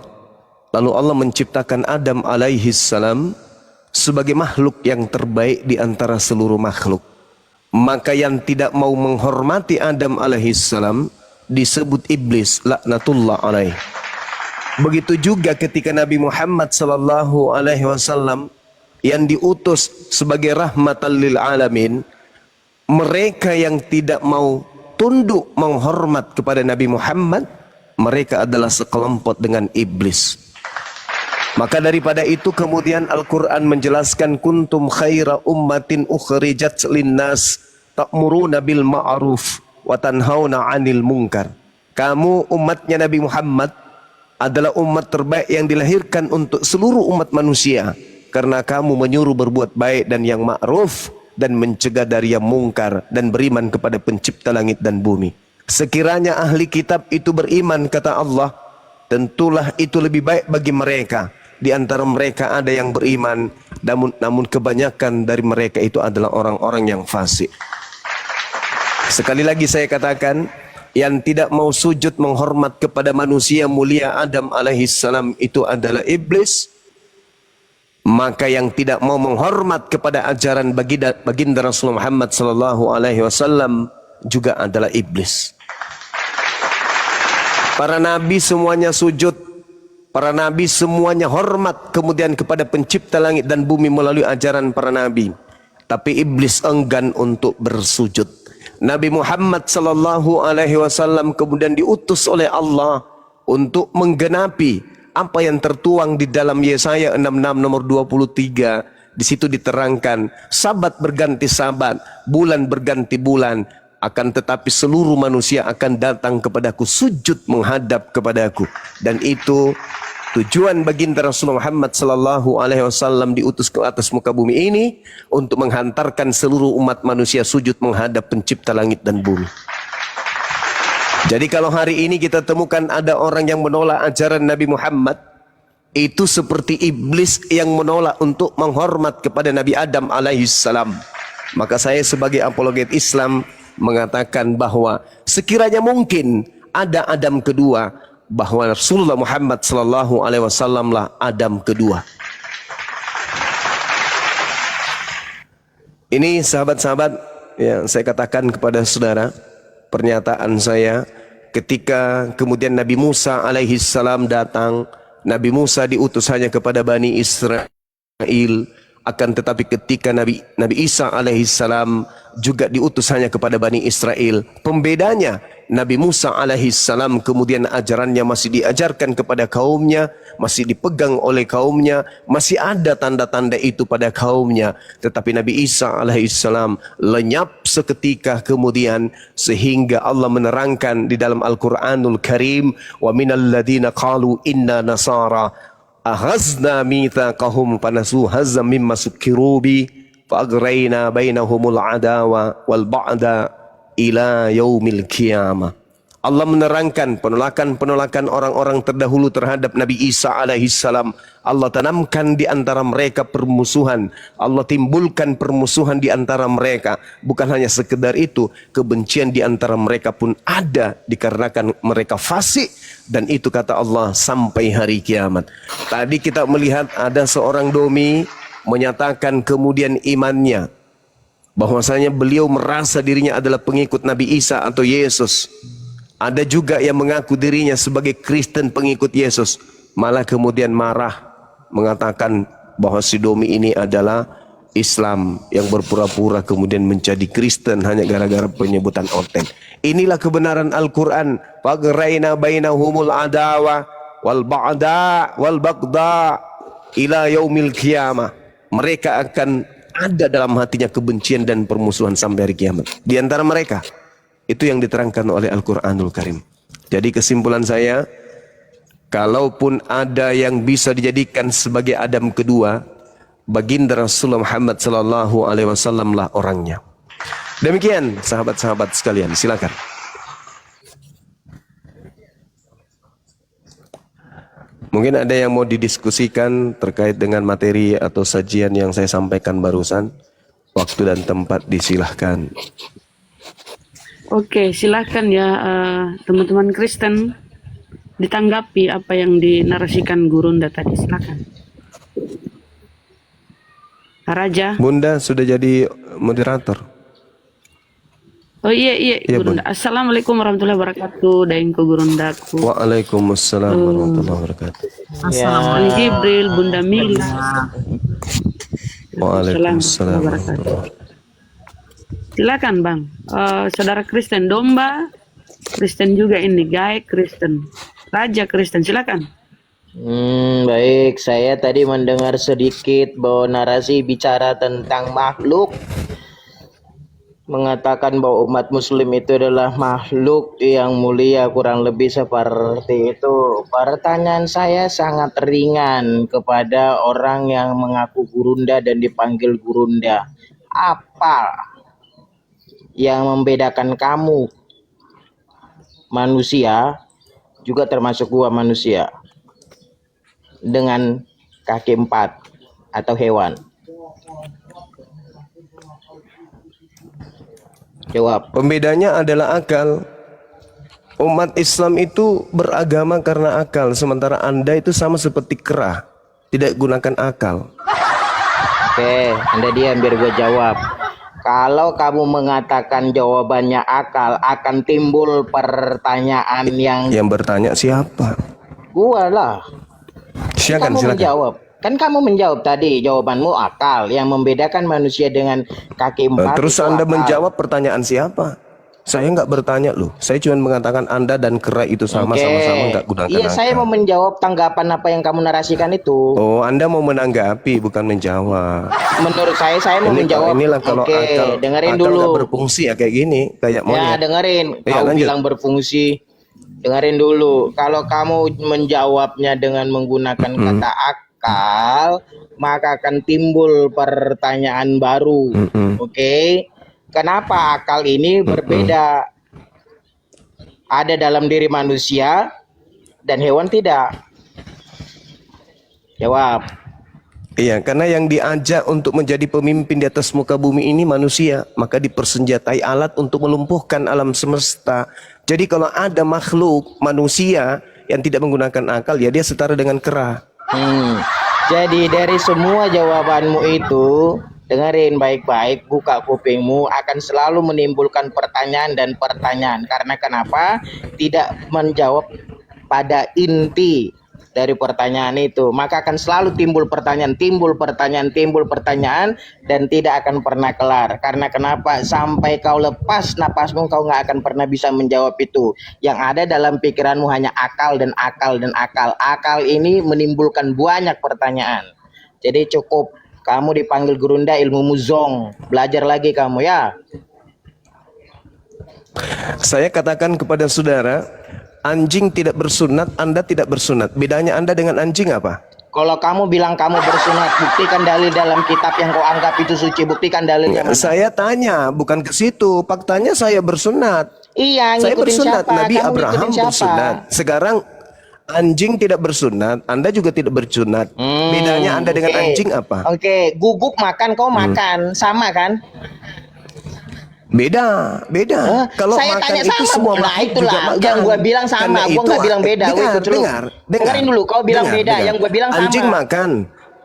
Lalu Allah menciptakan Adam alaihi salam sebagai makhluk yang terbaik di antara seluruh makhluk. Maka yang tidak mau menghormati Adam alaihi salam disebut iblis, laknatullah alaih. Begitu juga ketika Nabi Muhammad sallallahu alaihi wasallam yang diutus sebagai rahmatan lil alamin, mereka yang tidak mau tunduk menghormat kepada Nabi Muhammad, mereka adalah sekelompok dengan iblis. Maka daripada itu kemudian Al-Quran menjelaskan kuntum khaira ummatin ukhrijat linnas ta'muruna bil ma'ruf wa tanhauna 'anil munkar. Kamu umatnya Nabi Muhammad adalah umat terbaik yang dilahirkan untuk seluruh umat manusia karena kamu menyuruh berbuat baik dan yang ma'ruf dan mencegah dari yang mungkar dan beriman kepada pencipta langit dan bumi. Sekiranya ahli kitab itu beriman, kata Allah, tentulah itu lebih baik bagi mereka. Di antara mereka ada yang beriman, namun kebanyakan dari mereka itu adalah orang-orang yang fasik. Sekali lagi saya katakan, yang tidak mau sujud menghormat kepada manusia mulia Adam alaihissalam itu adalah iblis. Maka yang tidak mau menghormat kepada ajaran baginda Rasulullah Muhammad sallallahu alaihi wasallam juga adalah iblis. Para nabi semuanya sujud, para nabi semuanya hormat kemudian kepada pencipta langit dan bumi melalui ajaran para nabi. Tapi iblis enggan untuk bersujud. Nabi Muhammad sallallahu alaihi wasallam kemudian diutus oleh Allah untuk menggenapi apa yang tertuang di dalam Yesaya 66 nomor 23. Di situ diterangkan, sabat berganti sabat, bulan berganti bulan, akan tetapi seluruh manusia akan datang kepadaku, sujud menghadap kepadaku. Dan itu tujuan baginda Rasulullah Muhammad sallallahu alaihi wasallam diutus ke atas muka bumi ini untuk menghantarkan seluruh umat manusia sujud menghadap pencipta langit dan bumi. Jadi kalau hari ini kita temukan ada orang yang menolak ajaran Nabi Muhammad, itu seperti iblis yang menolak untuk menghormat kepada Nabi Adam alaihissalam. Maka saya sebagai apologet Islam mengatakan bahwa sekiranya mungkin ada Adam kedua, bahwa Rasulullah Muhammad sallallahu alaihi wasallam lah Adam kedua. Ini sahabat-sahabat yang saya katakan kepada saudara, pernyataan saya ketika kemudian Nabi Musa alaihi salam datang. Nabi Musa diutus hanya kepada Bani Israel, akan tetapi ketika Nabi Isa alaihi salam juga diutus hanya kepada Bani Israel. Pembedanya, Nabi Musa alaihi salam kemudian ajarannya masih diajarkan kepada kaumnya, masih dipegang oleh kaumnya, masih ada tanda-tanda itu pada kaumnya. Tetapi Nabi Isa alaihi salam lenyap seketika kemudian, sehingga Allah menerangkan di dalam Al-Quranul Karim, wa minal ladina qalu inna nasara aghazna mitsaqahum fanasu hazzam mimma sukkiru bi fa'agrayna bainahumul adawa wal ba'da ila yaumil qiyamah. Allah menerangkan penolakan orang-orang terdahulu terhadap Nabi Isa alaihi salam. Allah tanamkan di antara mereka permusuhan. Allah timbulkan permusuhan di antara mereka. Bukan hanya sekedar itu, kebencian di antara mereka pun ada dikarenakan mereka fasik. Dan itu kata Allah sampai hari kiamat. Tadi kita melihat ada seorang domi menyatakan kemudian imannya, bahwasanya beliau merasa dirinya adalah pengikut Nabi Isa atau Yesus. Ada juga yang mengaku dirinya sebagai Kristen pengikut Yesus, malah kemudian marah mengatakan bahwa si domi ini adalah Islam yang berpura-pura kemudian menjadi Kristen hanya gara-gara penyebutan oten. Inilah kebenaran Al-Quran. Faghraina bainahumul adawa wal ba'da wal bagda ila yaumil qiyamah. Mereka akan ada dalam hatinya kebencian dan permusuhan sampai hari kiamat. Di antara mereka, itu yang diterangkan oleh Al-Quranul Karim. Jadi kesimpulan saya, kalaupun ada yang bisa dijadikan sebagai Adam kedua, baginda Rasulullah Muhammad sallallahu alaihi wasallam lah orangnya. Demikian sahabat-sahabat sekalian, silakan. Mungkin ada yang mau didiskusikan terkait dengan materi atau sajian yang saya sampaikan barusan. Waktu dan tempat disilahkan. Oke, silakan ya teman-teman Kristen ditanggapi apa yang dinarasikan Gurunda tadi. Silakan. Raja. Bunda sudah jadi moderator. Oh iya Bunda. Gurunda. Assalamualaikum warahmatullahi wabarakatuh. Daengku Gurundaku. Waalaikumsalam warahmatullahi wabarakatuh. Assalamualaikum Jibril, Bunda Mila. Waalaikumsalam warahmatullahi wabarakatuh. Silakan Bang, saudara Kristen Domba, Kristen juga ini, Gaek Kristen, Raja Kristen, silakan. Baik, saya tadi mendengar sedikit bahwa narasi bicara tentang makhluk, mengatakan bahwa umat muslim itu adalah makhluk yang mulia, kurang lebih seperti itu. Pertanyaan saya sangat ringan kepada orang yang mengaku gurunda dan dipanggil gurunda. Apa yang membedakan kamu manusia, juga termasuk gua manusia, dengan kaki 4 atau hewan? Jawab. Pembedanya adalah akal. Umat Islam itu beragama karena akal, sementara Anda itu sama seperti kera, tidak gunakan akal. Oke, Anda diam biar gue jawab. Kalau kamu mengatakan jawabannya akal, akan timbul pertanyaan yang Yang bertanya siapa? gua lah. Silakan, Kamu silakan. menjawab. Kan kamu menjawab tadi, jawabanmu akal. Yang membedakan manusia dengan kaki 4 Terus itu Anda akal. menjawab pertanyaan siapa? Saya nggak bertanya loh. Saya cuma mengatakan Anda dan kera itu sama, Oke. sama-sama nggak gunakan Iya, saya akal. mau menjawab tanggapan apa yang kamu narasikan itu. Oh, Anda mau menanggapi, bukan menjawab. Menurut saya mau menjawab. Inilah kalau Oke, akal, dengerin akal dulu. nggak berfungsi ya kayak gini, kayak Ya, monyet. dengerin. Iya, Kau lanjut. bilang berfungsi. Dengerin dulu. Kalau kamu menjawabnya dengan menggunakan kata akal, maka akan timbul pertanyaan baru. Oke. Kenapa akal ini berbeda? Ada dalam diri manusia dan hewan tidak? Jawab. Iya, karena yang diajak untuk menjadi pemimpin di atas muka bumi ini manusia, maka dipersenjatai alat untuk melumpuhkan alam semesta. Jadi kalau ada makhluk manusia yang tidak menggunakan akal, ya dia setara dengan kera. Jadi dari semua jawabanmu itu, dengerin baik-baik, buka kupingmu, akan selalu menimbulkan pertanyaan dan pertanyaan. Karena kenapa? Tidak menjawab pada inti dari pertanyaan itu, maka akan selalu timbul pertanyaan, dan tidak akan pernah kelar. Karena kenapa? Sampai kau lepas napasmu, kau nggak akan pernah bisa menjawab itu. Yang ada dalam pikiranmu hanya akal dan akal dan akal. Akal ini menimbulkan banyak pertanyaan. Jadi cukup kamu dipanggil gurunda, ilmumu zong. Belajar lagi kamu ya. Saya katakan kepada saudara, anjing tidak bersunat, Anda tidak bersunat. Bedanya Anda dengan anjing apa? Kalau kamu bilang kamu bersunat, buktikan dalil dalam kitab yang kau anggap itu suci. Buktikan dalilnya mana? Saya tanya, bukan ke situ. Faktanya saya bersunat. Iya, Saya ngikutin bersunat, siapa? Nabi Kamu Abraham ngikutin siapa? bersunat. Sekarang anjing tidak bersunat, Anda juga tidak bersunat. Bedanya Anda dengan Oke. anjing apa? Oke, guguk makan, kau makan, sama kan? Beda. Kalau saya makan tanya itu sama, semua nah makhluk itulah juga makan. yang gue bilang sama, Karena gue itu, nggak bilang beda. Weh, ikut dulu. Dengerin dulu, kau bilang beda, yang gue bilang sama.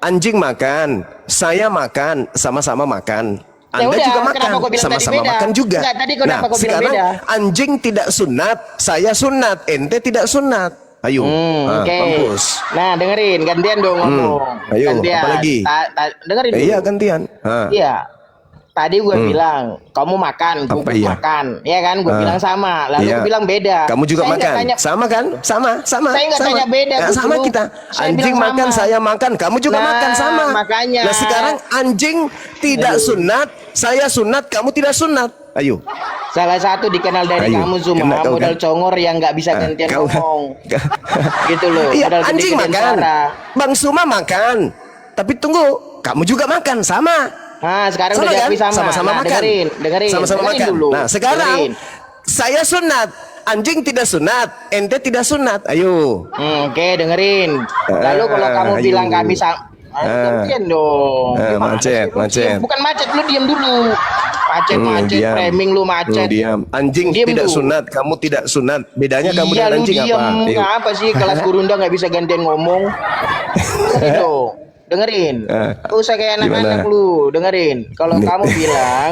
Anjing makan, saya makan, sama-sama makan. Ya Anda udah, juga kenapa makan, kau bilang tadi sama-sama beda? makan juga. Enggak, tadi kenapa kau bilang sekarang beda? anjing tidak sunat, saya sunat, ente tidak sunat. Ayo, Oke. mampus. Nah, dengerin, gantian dong ngomong. Ayo, gantian. apa lagi? Dengerin dulu. Iya gantian. Iya. Tadi gue bilang, kamu makan, gue Apa iya? makan. Ya kan, gue bilang sama. Lalu Iya. gue bilang beda. Kamu juga Saya nggak makan, tanya- sama kan? Sama. Saya nggak tanya beda, Ya, Bu. sama kita. Saya Anjing bilang makan, sama. saya makan, kamu juga Nah, makan sama. makanya. Nah sekarang anjing tidak sunat, saya sunat, kamu tidak sunat. Ayo. Salah satu dikenal dari Ayo, kamu kena semua, kau modal kan? congor yang nggak bisa gantian Kau- ngomong. Gitu loh. Iya, modal anjing gede-gedean makan. suara. Bang Suma makan. Tapi tunggu, kamu juga makan sama. Nah, sekarang Sama udah kan? jawab sama. Sama-sama Nah, makan. dengerin Sama-sama dengerin makan. dulu. Nah, sekarang Dengerin. saya sunat, anjing tidak sunat, ente tidak sunat. Ayo. Oke, dengerin. Lalu kalau kamu ayo. bilang kami sama, gantian dong. Gimana macet, sih? Lu macet. diam. Bukan macet, lu diam dulu. Macet, Diam. framing lu macet. Diam. Anjing Diam tidak lu. sunat, kamu tidak sunat. Bedanya kamu Iya, dengan lu anjing diam. apa? Ayo. Apa sih kelas gurunda nggak bisa gantian ngomong? Gitu. Dengerin. Gak usah kayak anak-anak Gimana? lu. Dengerin. Kalau kamu bilang,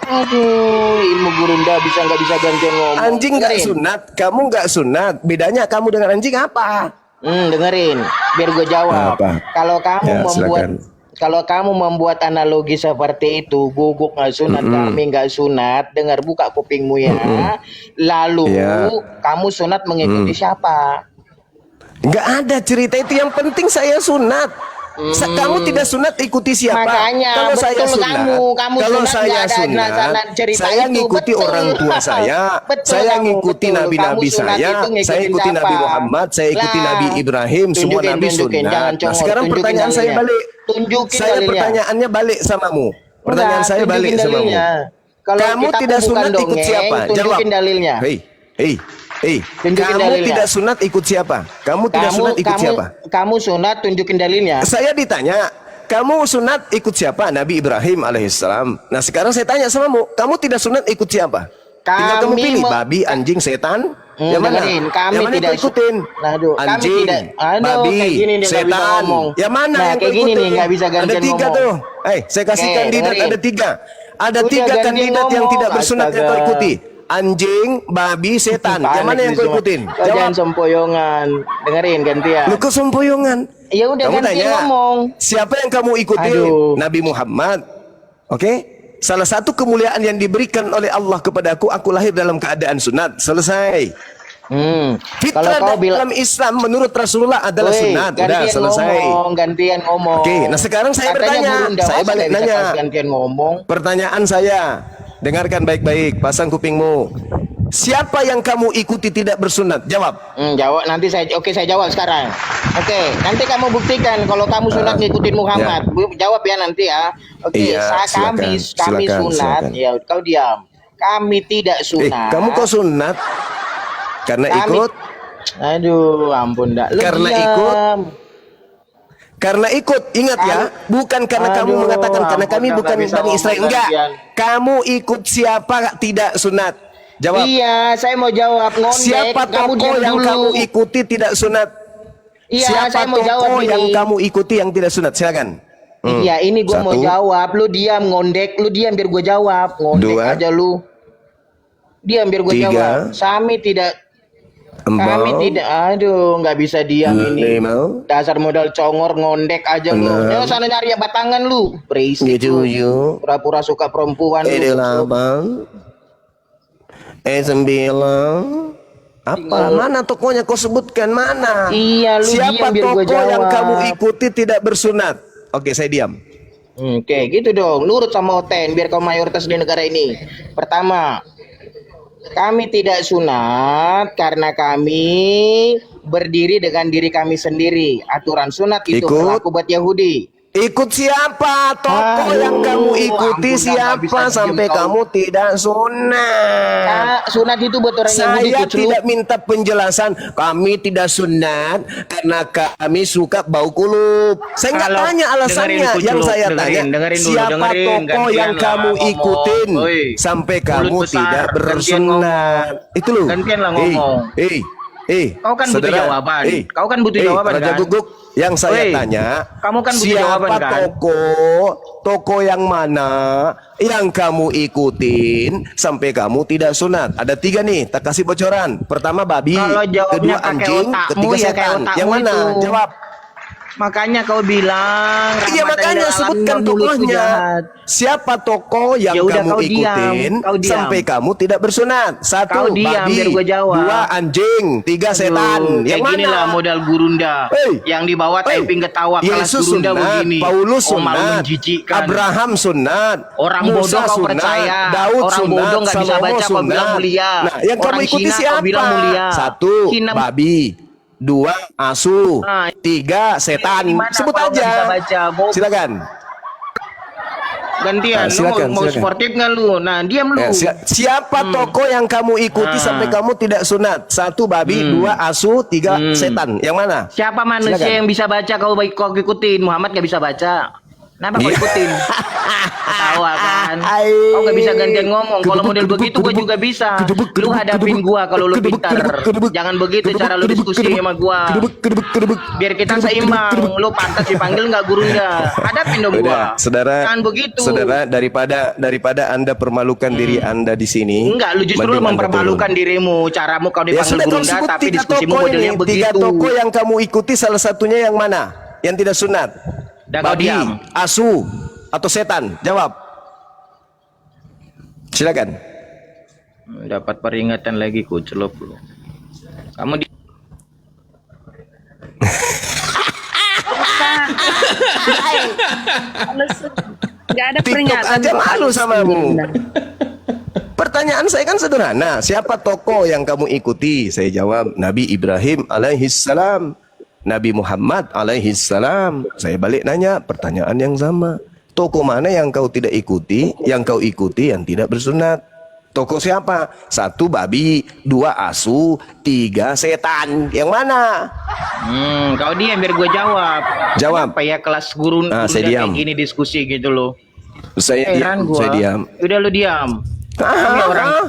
aduh, ilmu gurunda nggak bisa gantian ngomong. Anjing nggak Dengerin. sunat, kamu nggak sunat. Bedanya kamu dengan anjing apa? Dengerin, biar gue jawab. Apa? Kalau kamu Ya, membuat silakan. kalau kamu membuat analogi seperti itu, guguk nggak sunat, kami nggak sunat, dengar, buka kupingmu ya. Lalu Ya. kamu sunat mengikuti siapa? Nggak ada cerita itu. Yang penting saya sunat. Kamu tidak sunat, ikuti siapa? Makanya, Kalau saya betul sunat, kamu kalau sunat saya nggak ada sunat, cerita saya itu, ngikuti betul. orang tua saya, Betul saya kamu, ngikuti betul. nabi-nabi Kamu sunat saya, itu ngikutin saya ikuti siapa? Nabi Muhammad, saya ikuti Lah, Nabi Ibrahim, semua tunjukin, nabi tunjukin, sunat. jangan Nah, congor, sekarang tunjukin pertanyaan saya dalilnya. balik. Tunjukin Saya dalilnya. pertanyaannya balik samamu. Pertanyaan Enggak, saya balik tunjukin samamu. dalilnya. Kalau Kamu kita tidak bukan sunat ikut dongeng, siapa? Jawab. tunjukin dalilnya. Hei, Tunjukin kamu dalilnya. tidak sunat ikut siapa? Kamu tidak sunat ikut siapa? Kamu sunat, tunjukin dalilnya. Saya ditanya, kamu sunat ikut siapa? Nabi Ibrahim alaihissalam. Nah sekarang saya tanya samamu, kamu tidak sunat ikut siapa? Tinggal kamu Kami pilih, babi, anjing, setan. Yang mana? Dengerin, kami yang mana tidak kau ikutin? Aduh, kami Anjing, tidak. Aduh, babi, kayak gini dia nggak bisa setan. ngomong. Yang mana Nah, yang kayak kau gini ikutin? nih, nggak bisa gantian Ada tiga ngomong. tuh. Saya kasih Oke, kandidat, dengerin. ada tiga. Ada Udah tiga gantian kandidat yang ngomong, tidak bersunat yang kau astaga. ikuti. Anjing, babi, setan. Yang mana yang kau ikutin? Kau jangan sempoyongan. Dengerin gantian. Lu kok sempoyongan? Ya udah Kamu gantian tanya, ngomong. siapa yang kamu ikuti? Aduh. Nabi Muhammad. Oke? Salah satu kemuliaan yang diberikan oleh Allah kepadaku, aku lahir dalam keadaan sunat. Selesai. Fitrah Kalau kau bilang dalam Islam menurut Rasulullah adalah sunat. Udah selesai. Gantian ngomong. Oke, nah sekarang saya Katanya bertanya. guru Dawas Saya balik nggak bisa nanya. pas gantian ngomong. Pertanyaan saya, dengarkan baik-baik, pasang kupingmu. Siapa yang kamu ikuti tidak bersunat? Jawab. Jawab nanti saya jawab sekarang. Oke, nanti kamu buktikan kalau kamu sunat ngikutin Muhammad. Jawab ya nanti ya. Oke, Iya, kami silakan, sunat. silakan. Ya, kau diam. Kami tidak sunat. Kamu kok sunat? Karena Kami- ikut? Aduh, ampun dah. Lu Karena diam. ikut? Karena ikut, ingat ya, bukan karena kamu Aduh, mengatakan karena ampun kami dah, bukan nggak bisa Bani Israel. ngomong Enggak, gantian. kamu ikut siapa tidak sunat? Jawab. Iya, saya mau jawab ngondek. Siapa Kamu tokoh diam yang dulu. kamu ikuti tidak sunat? Iya, Siapa saya mau jawab tokoh ini. yang kamu ikuti yang tidak sunat? Silakan. Iya, ini gua mau Satu. jawab. Lu diam ngondek, lu diam biar gua jawab. Ngondek Dua. aja lu. Diam biar gua Tiga. jawab. Kami tidak, aduh, nggak bisa diam ini. Lima. Dasar modal congor ngondek aja lu. Enam. Ya sana nyari batangan lu. Berisik lu. Tujuh. Pura-pura suka perempuan lu. Delapan. Sembilan. Apa? Mana tokohnya kau sebutkan? Mana? Iya, lu Siapa diam biar gua tokoh yang jawab. kamu ikuti tidak bersunat? Oke, saya diam. Oke, gitu dong. Nurut sama Oten biar kau mayoritas di negara ini. Pertama, kami tidak sunat karena kami berdiri dengan diri kami sendiri. Aturan sunat itu Ikut. berlaku buat Yahudi. Ikut siapa? Tokoh Aduh, yang kamu ampun, ikuti nggak siapa bisa sampai diem kau. kamu tidak sunat? Sunat itu buat orang Yahudi. Saya Kuclu. tidak minta penjelasan. Kami tidak sunat karena kami suka bau kulub. Saya nggak Kalau- tanya alasannya. dengerin, Kuclu, yang saya dengerin, tanya dengerin dulu, siapa dengerin, tokoh gantian yang lah kamu ngomong. ikutin Oi, sampai mulut kamu besar, tidak gantian bersunat. Itu loh. Gantian lah ngomong. Kau kan butuh jawaban. Kau kan butuh jawaban, Raja kan? Guguk, yang saya Oi, tanya, kamu kan butuh siapa jawaban, kan? toko yang mana yang kamu ikutin sampai kamu tidak sunat? Ada tiga nih, tak kasih bocoran. Pertama babi, Kalau jawabnya kedua pakai anjing, otakmu, ketiga ya kayak setan. otakmu Yang mana? itu. Jawab. Makanya kau bilang Iya rahmatan makanya lil alamin, sebutkan mulutku tokohnya. jahat. Siapa tokoh yang Ya udah, kamu kau diam, ikutin kau diam. sampai kamu tidak bersunat? Satu Kau diam, babi, biar gua jawab. dua anjing, tiga setan. Kayak Yang gini mana? lah modal gurunda. Hey. Yang di bawah Hey. typing ketawa kelas Yesus gurunda sunat, begini. Paulus Oh, malu sunat, menjijikkan. Abraham sunat, Orang Musa bodoh kau sunat, percaya. Daud Orang sunat, bodoh nggak bisa Salomo baca kau bilang sunat. mulia. Nah, yang Orang kamu ikuti Cina kau siapa? bilang mulia. Satu, Cina- babi. Dua, asu. Nah, Tiga, setan. gimana Sebut kalau nggak aja. bisa baca, Bob? Silakan. Gantian, Nah, lu silakan, mau silakan. sportif nggak lu? Nah, diam lu. Siapa tokoh yang kamu ikuti sampai kamu tidak sunat? Satu babi, dua asu, tiga setan. Yang mana? Siapa manusia Silakan. yang bisa baca kau ikutin? Muhammad nggak bisa baca. Kenapa kau Iya. ikutin? Ketawa kan? Ai. Kau nggak bisa gantian ngomong. Kalau model Kedebuk, begitu gua kedebuk, juga bisa. kedebuk, Lu kedebuk, hadapin kedebuk, gua kalau lu kedebuk, pintar. kedebuk, kedebuk, Jangan begitu kedebuk, cara lu kedebuk, diskusi kedebuk, sama gua. kedebuk. Biar kita Kedebuk, seimbang. kedebuk. Lu pantas dipanggil nggak gurunya? Hadapin dong Udah, gua. saudara, Jangan begitu. saudara daripada Anda permalukan diri Anda di sini. Enggak, lu justru lu mending Anda mempermalukan turun. dirimu. Caramu kau Ya dipanggil sudah, kau gurunda, sebut tapi tiga diskusimu tokoh modelnya ini. begitu. Tiga tokoh yang kamu ikuti, salah satunya yang mana? Yang tidak sunat? Dah, kau Babi, diam. asu, atau setan? Jawab. Silakan. Dapat peringatan lagi kucelop lu. Kamu di Nggak ada TikTok peringatan. aja kok. malu samamu. Nah, Pertanyaan saya kan sederhana, siapa tokoh yang kamu ikuti? Saya jawab, Nabi Ibrahim alaihissalam, Nabi Muhammad alaihissalam. Saya balik nanya, pertanyaan yang sama. Tokoh mana yang kau tidak ikuti, yang kau ikuti yang tidak bersunat? Tokoh siapa? 1 babi, 2 asu, 3 setan. Yang mana? Kau diam biar gue jawab. Jawab. Apa ya kelas guru Nah, saya udah diam. kayak gini diskusi gitu loh. Saya Heran gua. saya diam. Udah lu diam. Ini orang.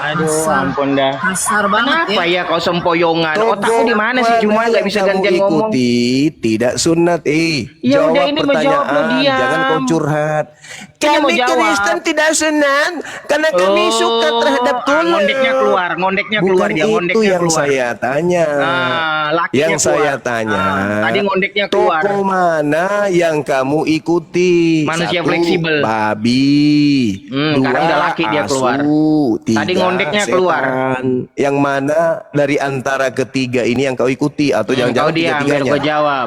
Aduh, ampun dah. Kasar banget Kenapa ya kau sempoyongan? Otakmu Tokoh di mana sih? Cuma mana nggak yang bisa kamu gantian ngomong. ikuti tidak sunat. Ya udah, Jawab ini mau jawab, lu pertanyaan, diam. jangan kau curhat. Ini mau Kami jawab. Kristen tidak sunat karena kami suka terhadap Tuhan. Ngondeknya keluar, ngondeknya Bukan keluar dia, itu ngondeknya yang keluar. saya tanya. Lakinya Yang keluar. saya tanya. Tadi ngondeknya keluar. Tokoh mana yang kamu ikuti? Manusia 1 fleksibel. babi. 2 sekarang udah laki dia keluar. asu, 3 Tadi ngondeknya keluar. setan. Yang mana dari antara ketiga ini yang kau ikuti atau Kau jangan-jangan diam biar tiga-tiganya? gue jawab.